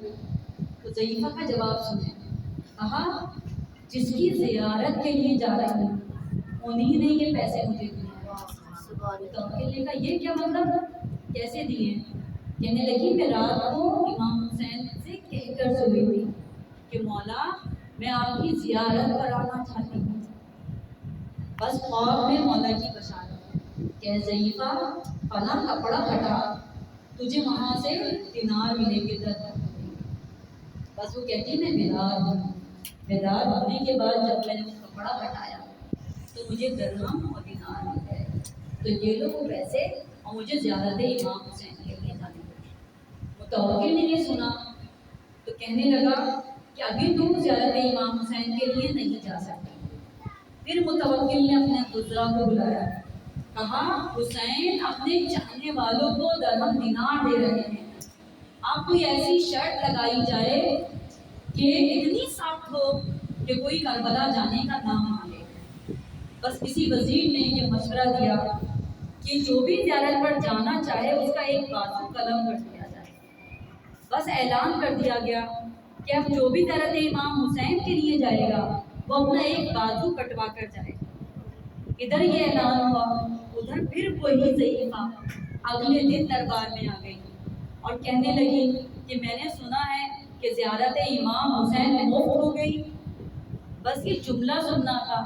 تو ضعیفہ کا جواب سنیں، کہا جس کی زیارت کے لیے جا رہی ہوں انہیں نے یہ پیسے مجھے دیے۔ متوکل نے کہا یہ کیا مطلب، کیسے دیے؟ کہنے لگی میں رات کو امام حسین سے کہہ کر سوئی تھی کہ مولا میں آپ کی زیارت پر آنا چاہتی ہوں۔ بس خواب میں مولا کی بشارت کہ ضعیفہ فلاں کپڑا ہٹا، تجھے وہاں سے دینار ملے گے درہم۔ بس وہ کہتی میں بیدار ہوں۔ بیدار ہونے کے بعد جب میں نے وہ کپڑا ہٹایا تو مجھے درہم اور دینار مل گئے، تو یہ لوگ پیسے اور مجھے زیارت امام حسین کے لیے جانے پڑے۔ متوکل نے یہ سنا تو کہنے لگا کہ ابھی تو زیارت امام حسین کے لیے نہیں جا سکتی۔ پھر متوکل نے اپنے وزراء کو بلایا، کہا حسین اپنے چاہنے والوں کو درہم دینار دے رہے ہیں، آپ کوئی ایسی شرط لگائی جائے کہ اتنی سخت ہو کہ کوئی کربلا جانے کا نام نہ لے۔ بس کسی وزیر نے یہ مشورہ دیا کہ جو بھی زیارت پر جانا چاہے اس کا ایک بازو قلم کر دیا جائے۔ بس اعلان کر دیا گیا کہ اب جو بھی زیارت امام حسین کے لیے جائے گا وہ اپنا ایک بازو کٹوا کر جائے گا۔ ادھر یہ اعلان ہوا، ادھر پھر وہی ضعیفہ اگلے دن دربار میں آ گئی اور کہنے لگی کہ میں نے سنا ہے کہ زیارت امام حسین مفت ہو گئی۔ بس یہ جملہ سننا تھا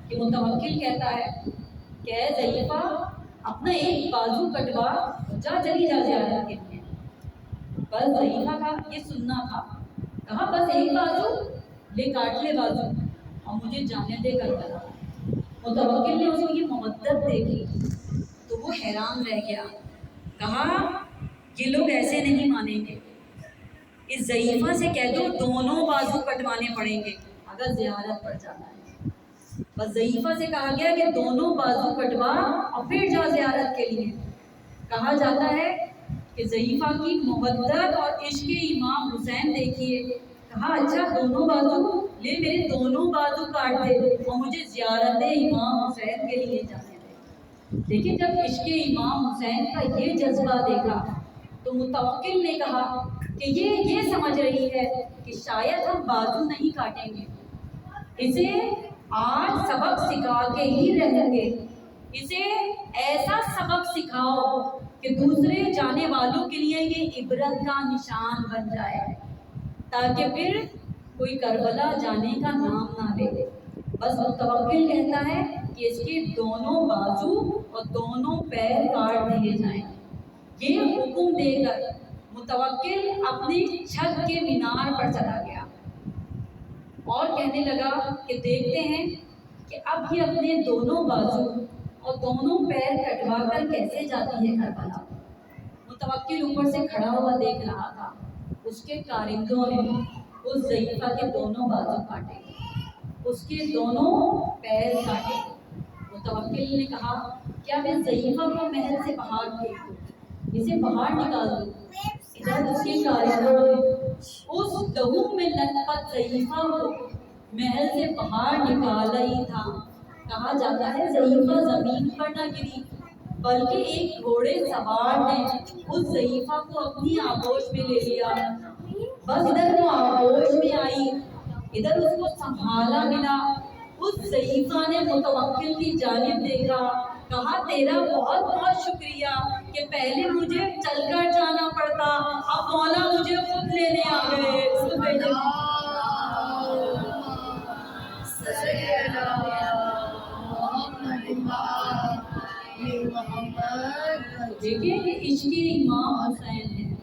کہ متوکل کہتا ہے کہ اے ضعیفہ اپنا ایک بازو کٹوا، جا چلی جا زیارت کے لیے۔ بس ضعیفہ کا یہ سننا تھا، کہا بس ایک بازو لے، کاٹ لے بازو اور مجھے جانے دے کربلا۔ متوکل نے اس کو یہ مودت دیکھی تو وہ حیران رہ گیا، کہا یہ لوگ ایسے نہیں مانیں گے، اس ضعیفہ سے کہہ دو دونوں بازو کٹوانے پڑیں گے اگر زیارت پر جانا ہے۔ بس ضعیفہ سے کہا گیا کہ دونوں بازو کٹوا اور پھر جا زیارت کے لیے۔ کہا جاتا ہے کہ ضعیفہ کی محبت اور عشق امام حسین دیکھیے، کہا اچھا دونوں بازو لے، میرے دونوں بازو کاٹ دے اور مجھے زیارت امام حسین کے لیے جانے دے۔ لیکن جب عشق امام حسین کا یہ جذبہ دیکھا تو متوکل نے کہا کہ یہ سمجھ رہی ہے کہ شاید ہم بازو نہیں کاٹیں گے، اسے آج سبق سکھا کے ہی رہیں گے، اسے ایسا سبق سکھاؤ کہ دوسرے جانے والوں کے لیے یہ عبرت کا نشان بن جائے، تاکہ پھر کوئی کربلا جانے کا نام نہ لے۔ بس متوکل کہتا ہے کہ اس کے دونوں بازو اور دونوں پیر کاٹ دیے جائیں۔ یہ حکم دے کر متوکل اپنی چھت کے مینار پر چلا گیا اور کہنے لگا کہ دیکھتے ہیں کہ اب یہ اپنے دونوں بازو اور دونوں پیر کٹوا کر کیسے جاتی ہے کربلا۔ متوکل اوپر سے کھڑا ہوا دیکھ رہا تھا، اس کے کارندوں نے اس ضعیفہ کے دونوں بازو کاٹے، اس کے دونوں پیر کاٹے۔ متوکل نے کہا کیا میں ضعیفہ کو محل سے باہر پھینک دوں، اسے باہر نکال دوں؟ ادھر اس کے کارندوں نے اس لہو میں لطپت ضعیفہ کو محل سے باہر نکالا ہی تھا۔ کہا جاتا ہے ضعیفہ زمین پر نہ گری بلکہ ایک گھوڑے سوار نے اس ضعیفہ کو اپنی آغوش میں لے لیا۔ بس ادھر وہ آغوش میں آئی، ادھر اس کو سنبھالا ملا۔ اس ضعیفہ نے متوکل کی جانب دیکھا، کہا تیرا بہت بہت شکریہ کہ پہلے مجھے چل کر جانا پڑتا، اب مولا مجھے خود لینے آ گئے۔ دیکھیے کہ عشق امام حسین ہے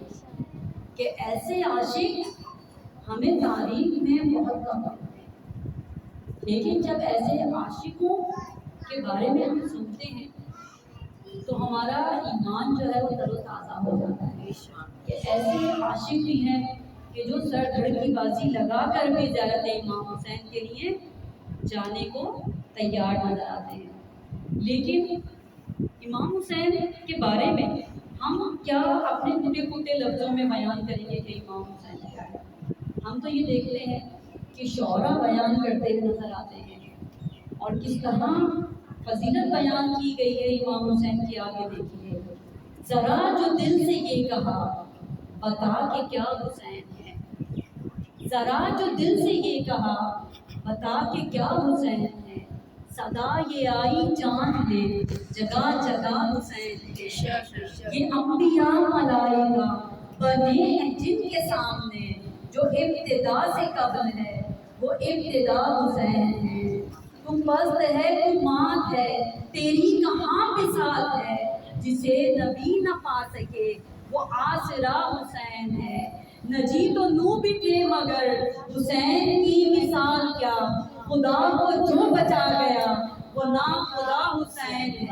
کہ ایسے عاشق ہمیں تاریخ میں بہت کم ملتے ہیں، لیکن جب ایسے عاشقوں کے بارے میں ہم سنتے ہیں تو ہمارا ایمان جو ہے وہ تر و تازہ ہو جاتا ہے کہ ایسے عاشق بھی ہیں کہ جو سر دھڑ کی بازی لگا کر بھی زیارت امام حسین کے لیے جانے کو تیار نظر آتے ہیں۔ لیکن امام حسین کے بارے میں ہم کیا اپنے ٹوٹے پھوٹے لفظوں میں بیان کریں گے کہ امام حسین کیا ہے؟ ہم تو یہ دیکھتے ہیں کہ شعرا بیان کرتے نظر آتے ہیں اور کس طرح فضیلت بیان کی گئی ہے امام حسین کی۔ آگے دیکھیے، ذرا جو دل سے یہ کہا بتا کہ کیا حسین ہے، ذرا جو دل سے یہ کہا بتا کہ کیا حسین ہے، صدا یہ آئی جان لے جگہ جگہ حسین ہے، یہ انبیاء ملائکہ بنے ہیں جن کے سامنے، جو ابتدا سے قبل ہے وہ ابتدا حسین ہے، تو پست ہے تو مات ہے تیری کہاں مثال ہے، جسے نبی نہ پا سکے وہ آسرا حسین ہے، نجی تو نو بھی تھے مگر حسین کی مثال کیا، خدا کو جو بچا گیا وہ نا خدا حسین ہے،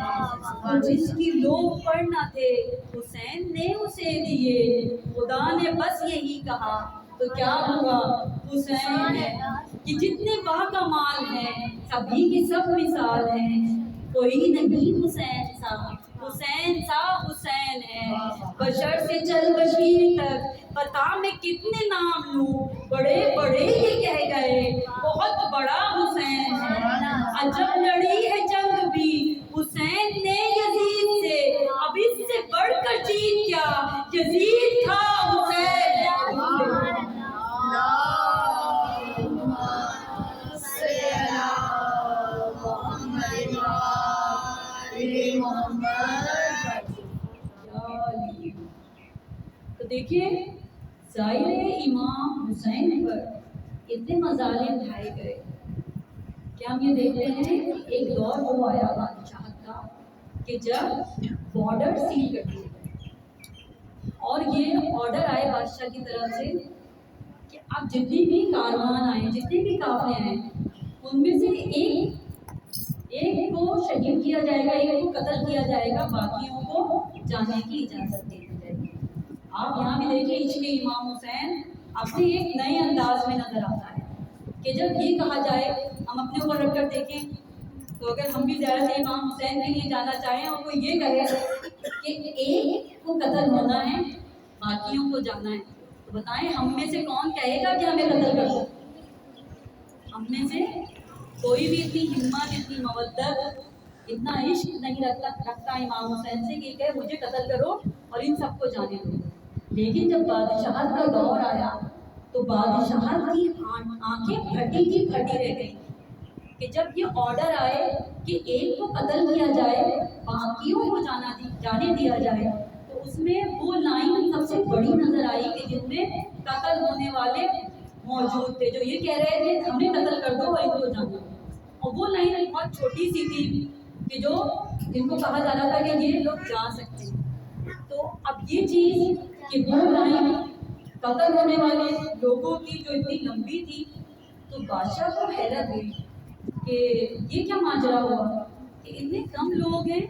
اور جس کی لوگ پر نہ تھے حسین نے اسے دیے، خدا نے بس یہی کہا تو کیا ہوا حسین ہے، کہ جتنے با کمال ہیں سبھی کی سب مثال ہیں، کوئی نہیں حسین سا حسین سا حسین ہے، بشر سے چل بشیر تک بتا میں کتنے نام لوں، بڑے بڑے یہ کہہ گئے بہت بڑا حسین ہے، عجب لڑی ہے جنگ بھی حسین نے یزید سے، اب اس سے بڑھ کر جیت کیا، یزید تھا حسین تو دیکھیے ظاہر امام حسین پر اتنے مظالم ڈھائے گئے کہ ہم یہ دیکھتے ہیں کہ ایک دور وہ آیا بادشاہت کا کہ جب بارڈر سیل کر دیے گئے اور یہ آرڈر آئے بادشاہ کی طرف سے کہ آپ جتنی بھی کاروان آئے جتنے بھی قافلے آئے ان میں سے ایک کو شہید کیا جائے گا، ایک کو قتل کیا جائے گا، باقیوں کو جانے کی اجازت دے دی جائے گی۔ آپ یہاں بھی دیکھیں عشق امام حسین اپنے ایک نئے انداز میں نظر آتا ہے کہ جب یہ کہا جائے، ہم اپنے اوپر رکھ کر دیکھیں تو اگر ہم بھی زیارت امام حسین کے لیے جانا چاہیں اور کوئی یہ کہے کہ ایک کو قتل ہونا ہے باقیوں کو جانا ہے، تو بتائیں ہم میں سے کون کہے گا کہ ہمیں قتل کرو؟ ہم میں سے کوئی بھی اتنی ہمت، اتنی مودت، اتنا عشق نہیں رکھتا امام حسین سے کہ کہے مجھے قتل کرو اور ان سب کو جانے دو۔ لیکن جب بادشاہت کا دور آیا تو بادشاہت کی آنکھیں پھٹی کی پھٹی رہ گئی کہ جب یہ آرڈر آئے کہ ایک کو قتل کیا جائے باقیوں کو جانے دیا جائے، تو اس میں وہ لائن سب سے بڑی نظر آئی کہ جن میں قتل ہونے والے موجود تھے، جو یہ کہہ رہے تھے ہمیں قتل کر دو اور ان کو جانا، اور وہ لائن بہت چھوٹی سی تھی کہ جو ان کو کہا جا رہا تھا کہ یہ لوگ جا سکتے ہیں۔ تو اب یہ چیز کہ وہ لائن قتل ہونے والے لوگوں کی جو اتنی لمبی تھی تو بادشاہ کو حیرت ہوئی کہ یہ کیا ماجرا ہوا کہ اتنے کم لوگ ہیں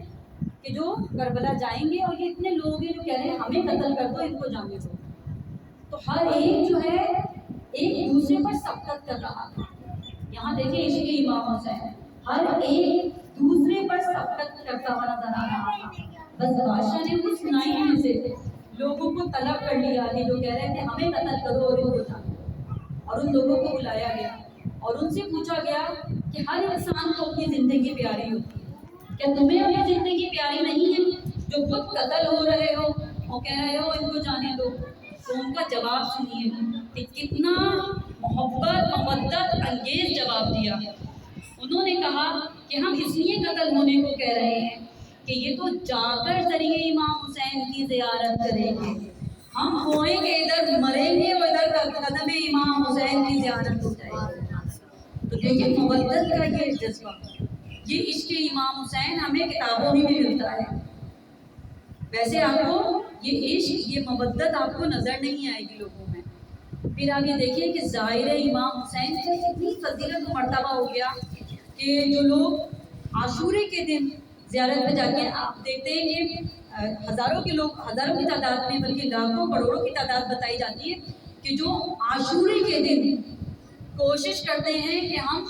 کہ جو کربلا جائیں گے اور یہ اتنے لوگ ہیں جو کہہ رہے ہیں ہمیں قتل کر دو ان کو جانے دو۔ تو ہر ایک جو ہے ایک دوسرے پر سبقت کر رہا تھا۔ یہاں دیکھیں عشق امام حسین ہر ایک دوسرے پر سبقت کرتا ہوا نظر آ رہا تھا۔ بس بادشاہ نے اس لائن میں سے لوگوں کو طلب کر لیا کہ جو کہہ رہے تھے ہمیں قتل کرو اور ان کو جانے دو، اور ان لوگوں کو بلایا گیا اور ان سے پوچھا گیا کہ ہر انسان کو اپنی زندگی پیاری ہوتی ہے، کیا تمہیں اپنی زندگی پیاری نہیں ہے جو خود قتل ہو رہے ہو اور کہہ رہے ہو ان کو جانے دو؟ تو ان کا جواب سنیے کہ کتنا محبت مودت انگیز جواب دیا۔ انہوں نے کہا کہ ہم اس لیے قتل ہونے کو کہہ رہے ہیں کہ یہ تو جا کر ذریعے امام حسین کی زیارت کریں گے، ہم ہوئیں گے ادھر مریں گے اور ادھر قدم امام حسین کی زیارت ہو جائے گی۔ تو دیکھیں مودت کا یہ جذبہ، یہ عشق امام حسین ہمیں کتابوں میں بھی ملتا ہے۔ ویسے آپ کو یہ عشق یہ مودت آپ کو نظر نہیں آئے گی لوگوں میں۔ پھر آپ یہ دیکھیے کہ ظاہر امام حسین سے اتنی فضیلت و مرتبہ ہو گیا کہ جو لوگ عاشورے کے دن زیارت پہ جا کے آپ دیکھتے ہیں کہ ہزاروں کی تعداد میں بلکہ لاکھوں کروڑوں کی تعداد بتائی جاتی ہے کہ جو عاشورے کے دن کوشش کرتے ہیں کہ ہم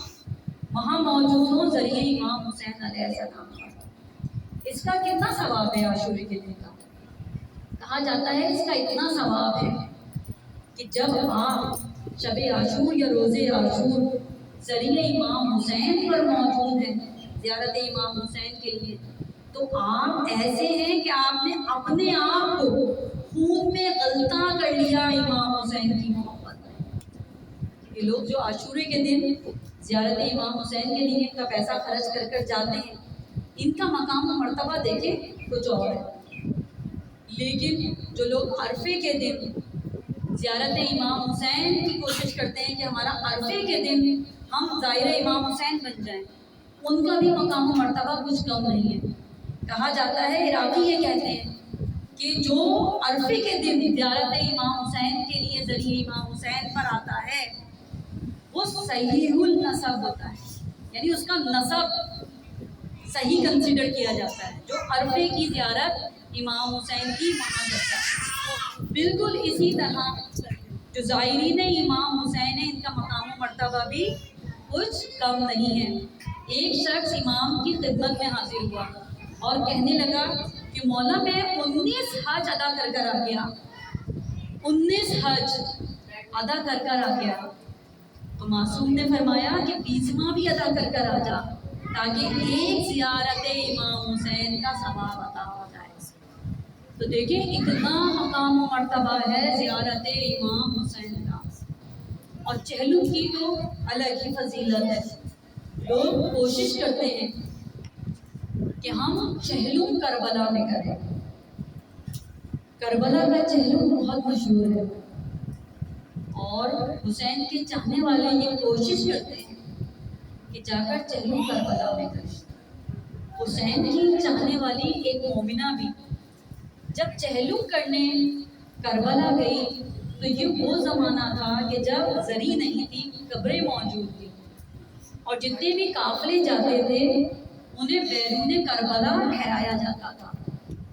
وہاں موجود ہوں ذریعے امام حسین علیہ السلام کا۔ اس کا کتنا ثواب ہے عاشورے کے دن کا؟ کہا جاتا ہے اس کا اتنا ثواب ہے کہ جب آپ شب عاشور یا روز عاشور ذریعے امام حسین پر موجود ہیں زیارت امام حسین کے لیے، تو آپ ایسے ہیں کہ آپ نے اپنے آپ کو خون میں غلطہ کر لیا امام حسین کی محبت میں۔ یہ لوگ جو عاشورے کے دن زیارت امام حسین کے لیے ان کا پیسہ خرچ کر کر جاتے ہیں، ان کا مقام و مرتبہ دیکھیں کچھ اور ہے۔ لیکن جو لوگ عرفے کے دن زیارت امام حسین کی کوشش کرتے ہیں کہ ہمارا عرفے کے دن ہم ظاہر امام حسین بن جائیں، ان کا بھی مقام و مرتبہ کچھ کم نہیں ہے۔ کہا جاتا ہے، عراقی یہ کہتے ہیں کہ جو عرفے کے دن زیارت امام حسین کے لیے ذریعے امام حسین پر آتا ہے وہ صحیح النسب ہوتا ہے، یعنی اس کا نسب صحیح کنسیڈر کیا جاتا ہے، جو عرفے کی زیارت امام حسین کی وہاں کرتا ہے۔ بالکل اسی طرح جو زائرین امام حسین ہیں ان کا مقام و مرتبہ بھی کچھ کم نہیں ہے۔ ایک شخص امام کی خدمت میں حاضر ہوا اور کہنے لگا کہ مولا میں 19 حج ادا کر کر آ گیا، 19 حج ادا کر کر آ گیا۔ تو معصوم نے فرمایا کہ 20واں بھی ادا کر کر آ جا، تاکہ ایک زیارت امام حسین کا ثواب عطا ہو جائے۔ تو دیکھیں اتنا مقام و مرتبہ ہے زیارت امام حسین کا، اور چہلم کی تو الگ ہی فضیلت ہے۔ لوگ کوشش کرتے ہیں کہ ہم چہلم کربلا میں کریں۔ کربلا کا چہلم بہت مشہور ہے، اور حسین کے چاہنے والے یہ کوشش کرتے ہیں کہ جا کر چہلم کربلا میں کریں۔ حسین کی چاہنے والی ایک مومنہ بھی جب چہلم کرنے کربلا گئی تو یہ وہ زمانہ تھا کہ جب زری نہیں تھی، قبریں موجود تھی، اور جتنے بھی قافلے جاتے تھے انہیں بیرون کربلا ٹھہرایا جاتا تھا،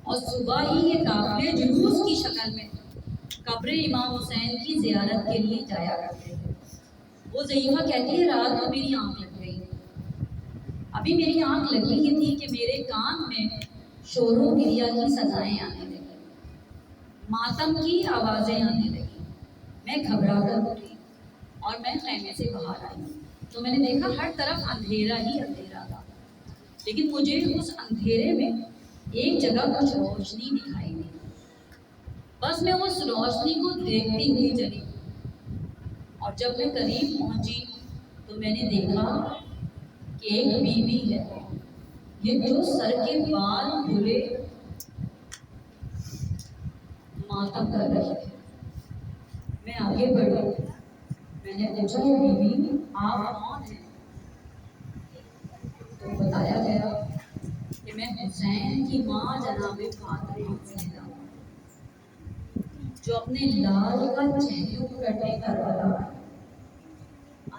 اور صبح ہی یہ قافلے جلوس کی شکل میں قبر امام حسین کی زیارت کے لیے جایا کرتے تھے۔ وہ ضعیفہ کہتی ہے رات کو میری آنکھ لگ گئی، ابھی میری آنکھ لگی ہی تھی کہ میرے کان میں شور و گریا کی صدائیں آنے لگی، ماتم کی آوازیں آنے لگی۔ میں گھبرا کر اٹھی اور میں خیمے سے باہر آئی تو میں نے دیکھا ہر طرف اندھیرا ہی اندھیرا تھا، لیکن مجھے اس اندھیرے میں ایک جگہ کچھ روشنی دکھائی دی۔ بس میں اس روشنی کو دیکھتی ہوئی چلی، اور جب میں قریب پہنچی تو میں نے دیکھا کہ ایک بیوی ہے، یہ جو سر کے بال کھلے ماتم کر رہی ہے۔ میں آگے بڑھی، میں نے پوچھا یہ بیوی آپ کون ہیں؟ تو بتایا گیا کہ میں حسین کی ماں جناب فاطمہ زہرا ہوں، جو اپنے لال کا چہلم کرنے کربلا۔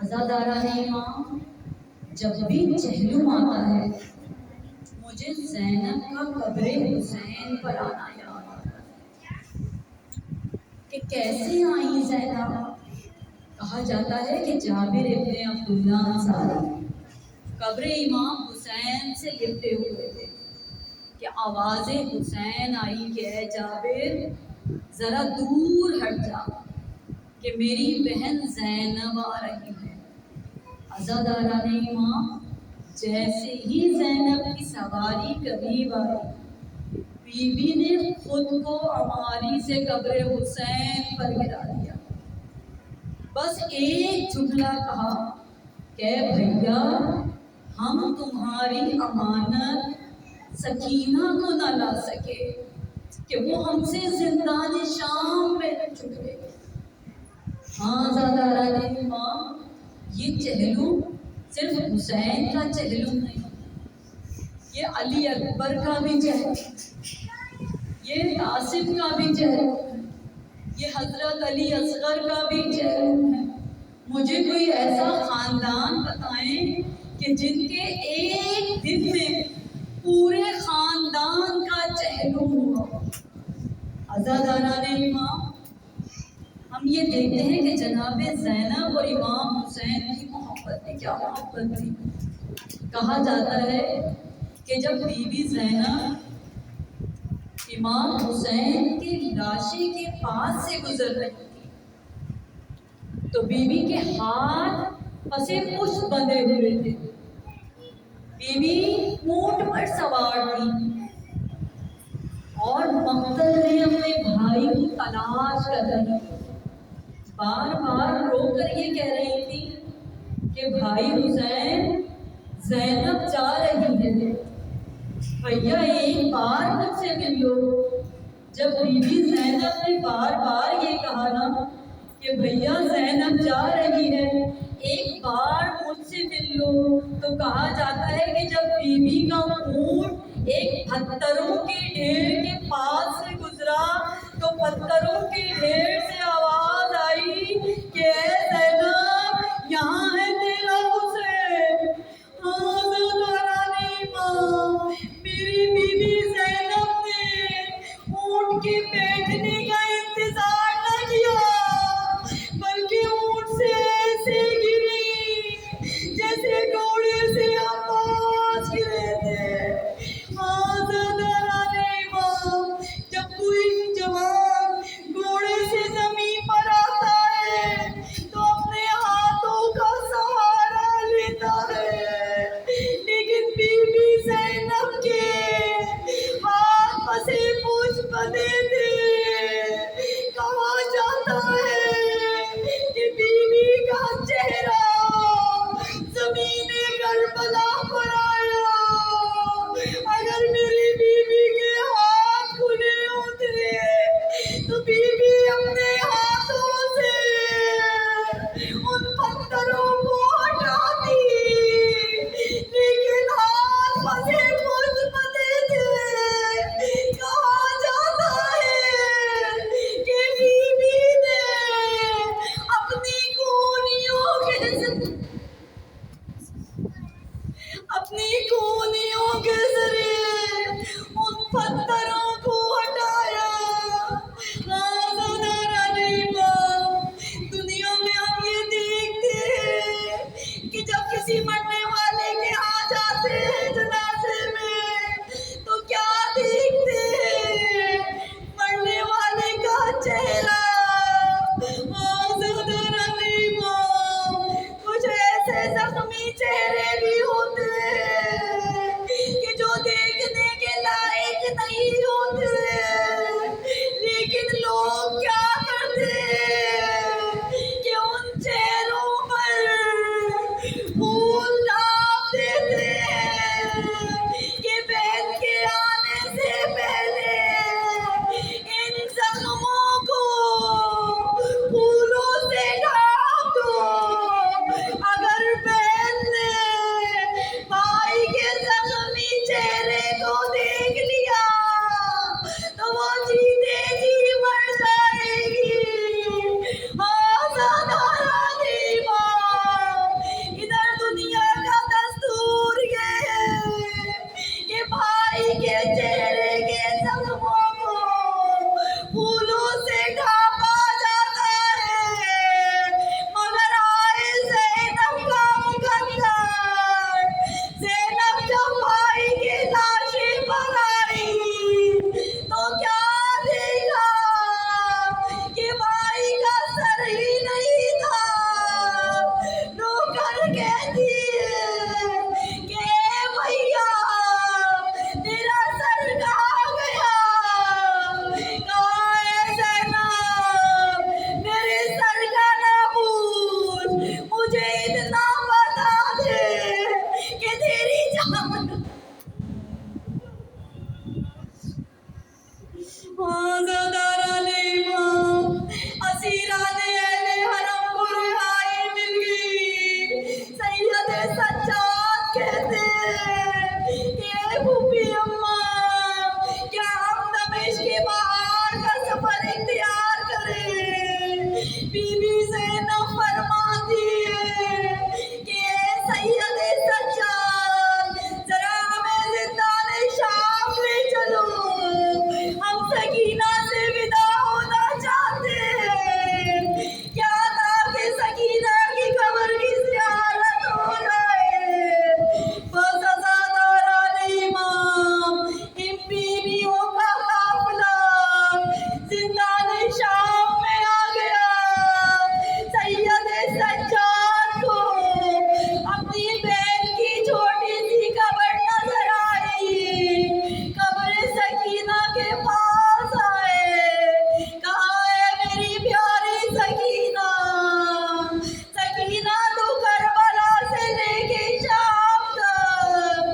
عزاداران امام، جب بھی چہلم آتا ہے مجھے زینب کا قبر حسین پر آنا یاد آتا ہے کہ کیسے آئی زینب۔ کہا جاتا ہے کہ جابر ابن عبداللہ انصاری قبر امام حسین سے لپٹے ہوئے تھے کہ آواز حسین آئی کہ اے جابر ذرا دور ہٹ جا کہ میری بہن زینب آ رہی ہے۔ عزاداران امام، جیسے ہی زینب کی سواری قریب آئی، بی بی نے خود کو عماری سے قبر حسین پر گرا دیا، بس ایک جملہ کہا کہ بھیا ہم تمہاری امانت سکینہ کو نہ لا سکے کہ وہ ہم سے زندان شام میں چھپ گئی۔ ہاں زاداران امام، یہ چہلم صرف حسین کا چہلم نہیں، یہ علی اکبر کا بھی چہلم، یہ قاسم کا بھی چہلم ہے، یہ حضرت علی اصغر کا بھی چہلم ہے۔ مجھے کوئی ایسا خاندان بتائیں کہ جن کے ایک دن میں پورے خاندان کا چہلم ہوا۔ عزاداران امام، ہم یہ دیکھتے ہیں کہ جناب زینب اور امام حسین کی محبت میں کیا محبت تھی۔ کہا جاتا ہے کہ جب بی بی زینب امام حسین کی لاشے کے پاس سے گزر رہی تھی تو بی بی کے ہاتھ پسے پشت بندھے ہوئے تھے، بی بی اونٹ پر سوار تھی اور مقتل میں اپنے بھائی کی تلاش کر رہی تھی، بار بار رو کر یہ کہہ رہی تھی کہ بھائی حسین زینب جا رہی ہے، بھیا ایک بار مجھ سے مل لو۔ جب بی بی زینب نے بار بار یہ کہا نا کہ بھیا زینب جا رہی ہے، ایک بار مجھ سے مل لو، تو کہا جاتا ہے کہ جب بی بی کا اونٹ ایک پتھروں کے ڈھیر کے پاس سے گزرا تو پتھروں کے ڈھیر سے آواز آئی کہ اے زینب یہاں ہے تیرا حسین۔ عزاداران امام، میری بی بی زینب نے اونٹ کے بیٹھنے کا انتظار نہ کیا، بلکہ اونٹ سے ایسے گری جیسے گھوڑے سے عباس گرے تھے۔ جانے دے۔ کہا جاتا ہے کہ بیوی کا چہرہ زمین کربلا پر آیا۔ اگر میری بیوی کے ہاتھ کھلے ہوتے تو بیوی اپنے ہاتھوں سے ان پتھروں کو ہٹاتی، لیکن ہاتھ پھنسے پھسے تھے۔ کہا جاتا ہے کہ بیوی نے اپنی کونیوں کے ذریعے ان پتھروں کو ہٹایا۔ دنیا میں ہم یہ دیکھتے ہیں کہ جب کسی مرنے والے کے ہاں جاتے ہیں جنازے میں تو کیا دیکھتے ہیں؟ مرنے والے کا چہرہ۔ کچھ ایسے زخمی چہرے بھی ہوتے ہیں کہ جو دیکھنے کے لائق نہیں ہوتے، لیکن لوگ کیا کرتے ہیں کہ ان چہروں پر پھول ڈال دیتے ہیں کہ بہن کے آنے سے پہلے ان زخموں کو پھولوں سے ڈھانپ دو۔ اگر بہن نے بھائی کے زخمی چہرے کو دیکھ لیا تو وہ جیتے جی مر جائے گی۔ ادھر دنیا کا دستور یہ ہے کہ بھائی کے چہرے کے زخموں کو پھولوں سے ڈھانپا جاتا ہے، مگر آئے زینب کا مقدر۔ زینب جب بھائی کے لاشے پر آئی تو کیا دیکھا کہ بھائی کا سر ہی نہیں تھا۔ نوکر کہتی ہے کہ اے بھیا تیرا سر کہاں گیا؟ کہا اے زینب میرے سر کا نہ پوچھ، مجھے اتنا بتا دے کہ تیری جان۔ اسیران اہل حرم کو رہائی مل گئی۔ سید سجاد کہتے ہیں کہ اے پھوپھی اماں کیا ہم دمشق کے باہر کا سفر اختیار کریں؟ بی بی زینب فرماتی ہے کہ اے سید سجاد ذرا ہمیں زندان شام لے چلو، ہم سکینہ سے ودا ہونا چاہتے ہیں۔ کیا تھا کہ سکینہ کی قبر کی زیارت ہو جائے۔ بس عزاداران امام ان بیویوں کا قافلہ زندان شام میں آ گیا۔ سید سجاد کو اپنی بہن کی چھوٹی سی قبر نظر آئی۔ قبر سکینہ کے پاس آئے، کہا اے میری پیاری سکینہ، سکینہ تو کربلا سے لے کے شام تک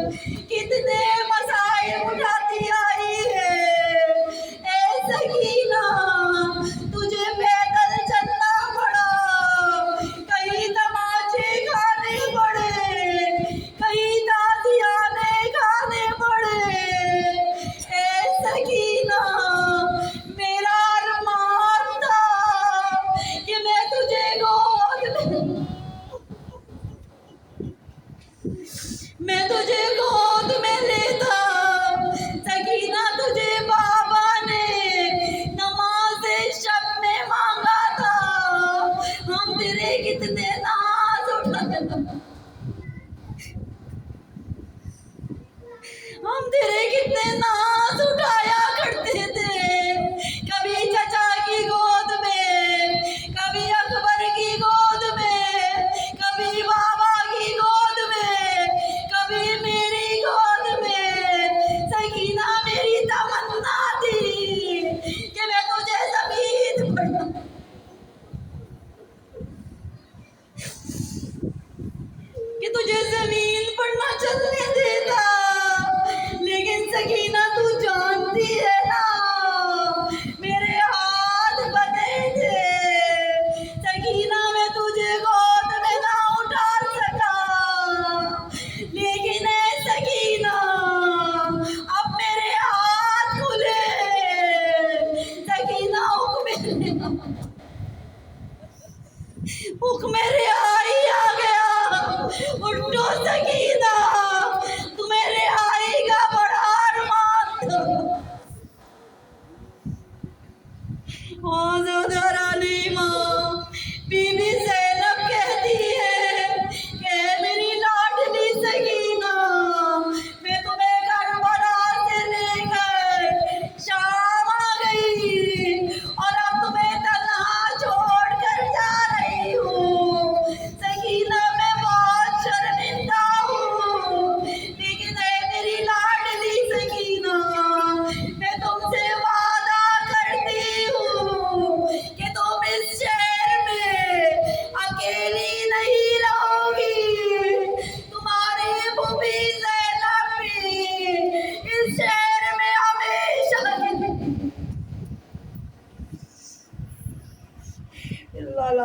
کتنے مسائل اٹھاتی آئی ہے۔ اے سکینہ تجھے پیدل چلنا پڑا، کہیں تماچے کھانے پڑے، کہیں تازیانے کھانے پڑے۔ اے سکینہ میرا ارمان تھا کہ میں تجھے گود میں لیتا۔ سکینہ تجھے بابا نے نماز شب میں مانگا تھا، ہم تیرے کتنے ناز اٹھایا کرتے تھے، کبھی چچا کی گود میں، کبھی اکبر کی گود میں، کبھی بابا کی گود میں، کبھی میری گود میں۔ سکینہ میری تمنا تھی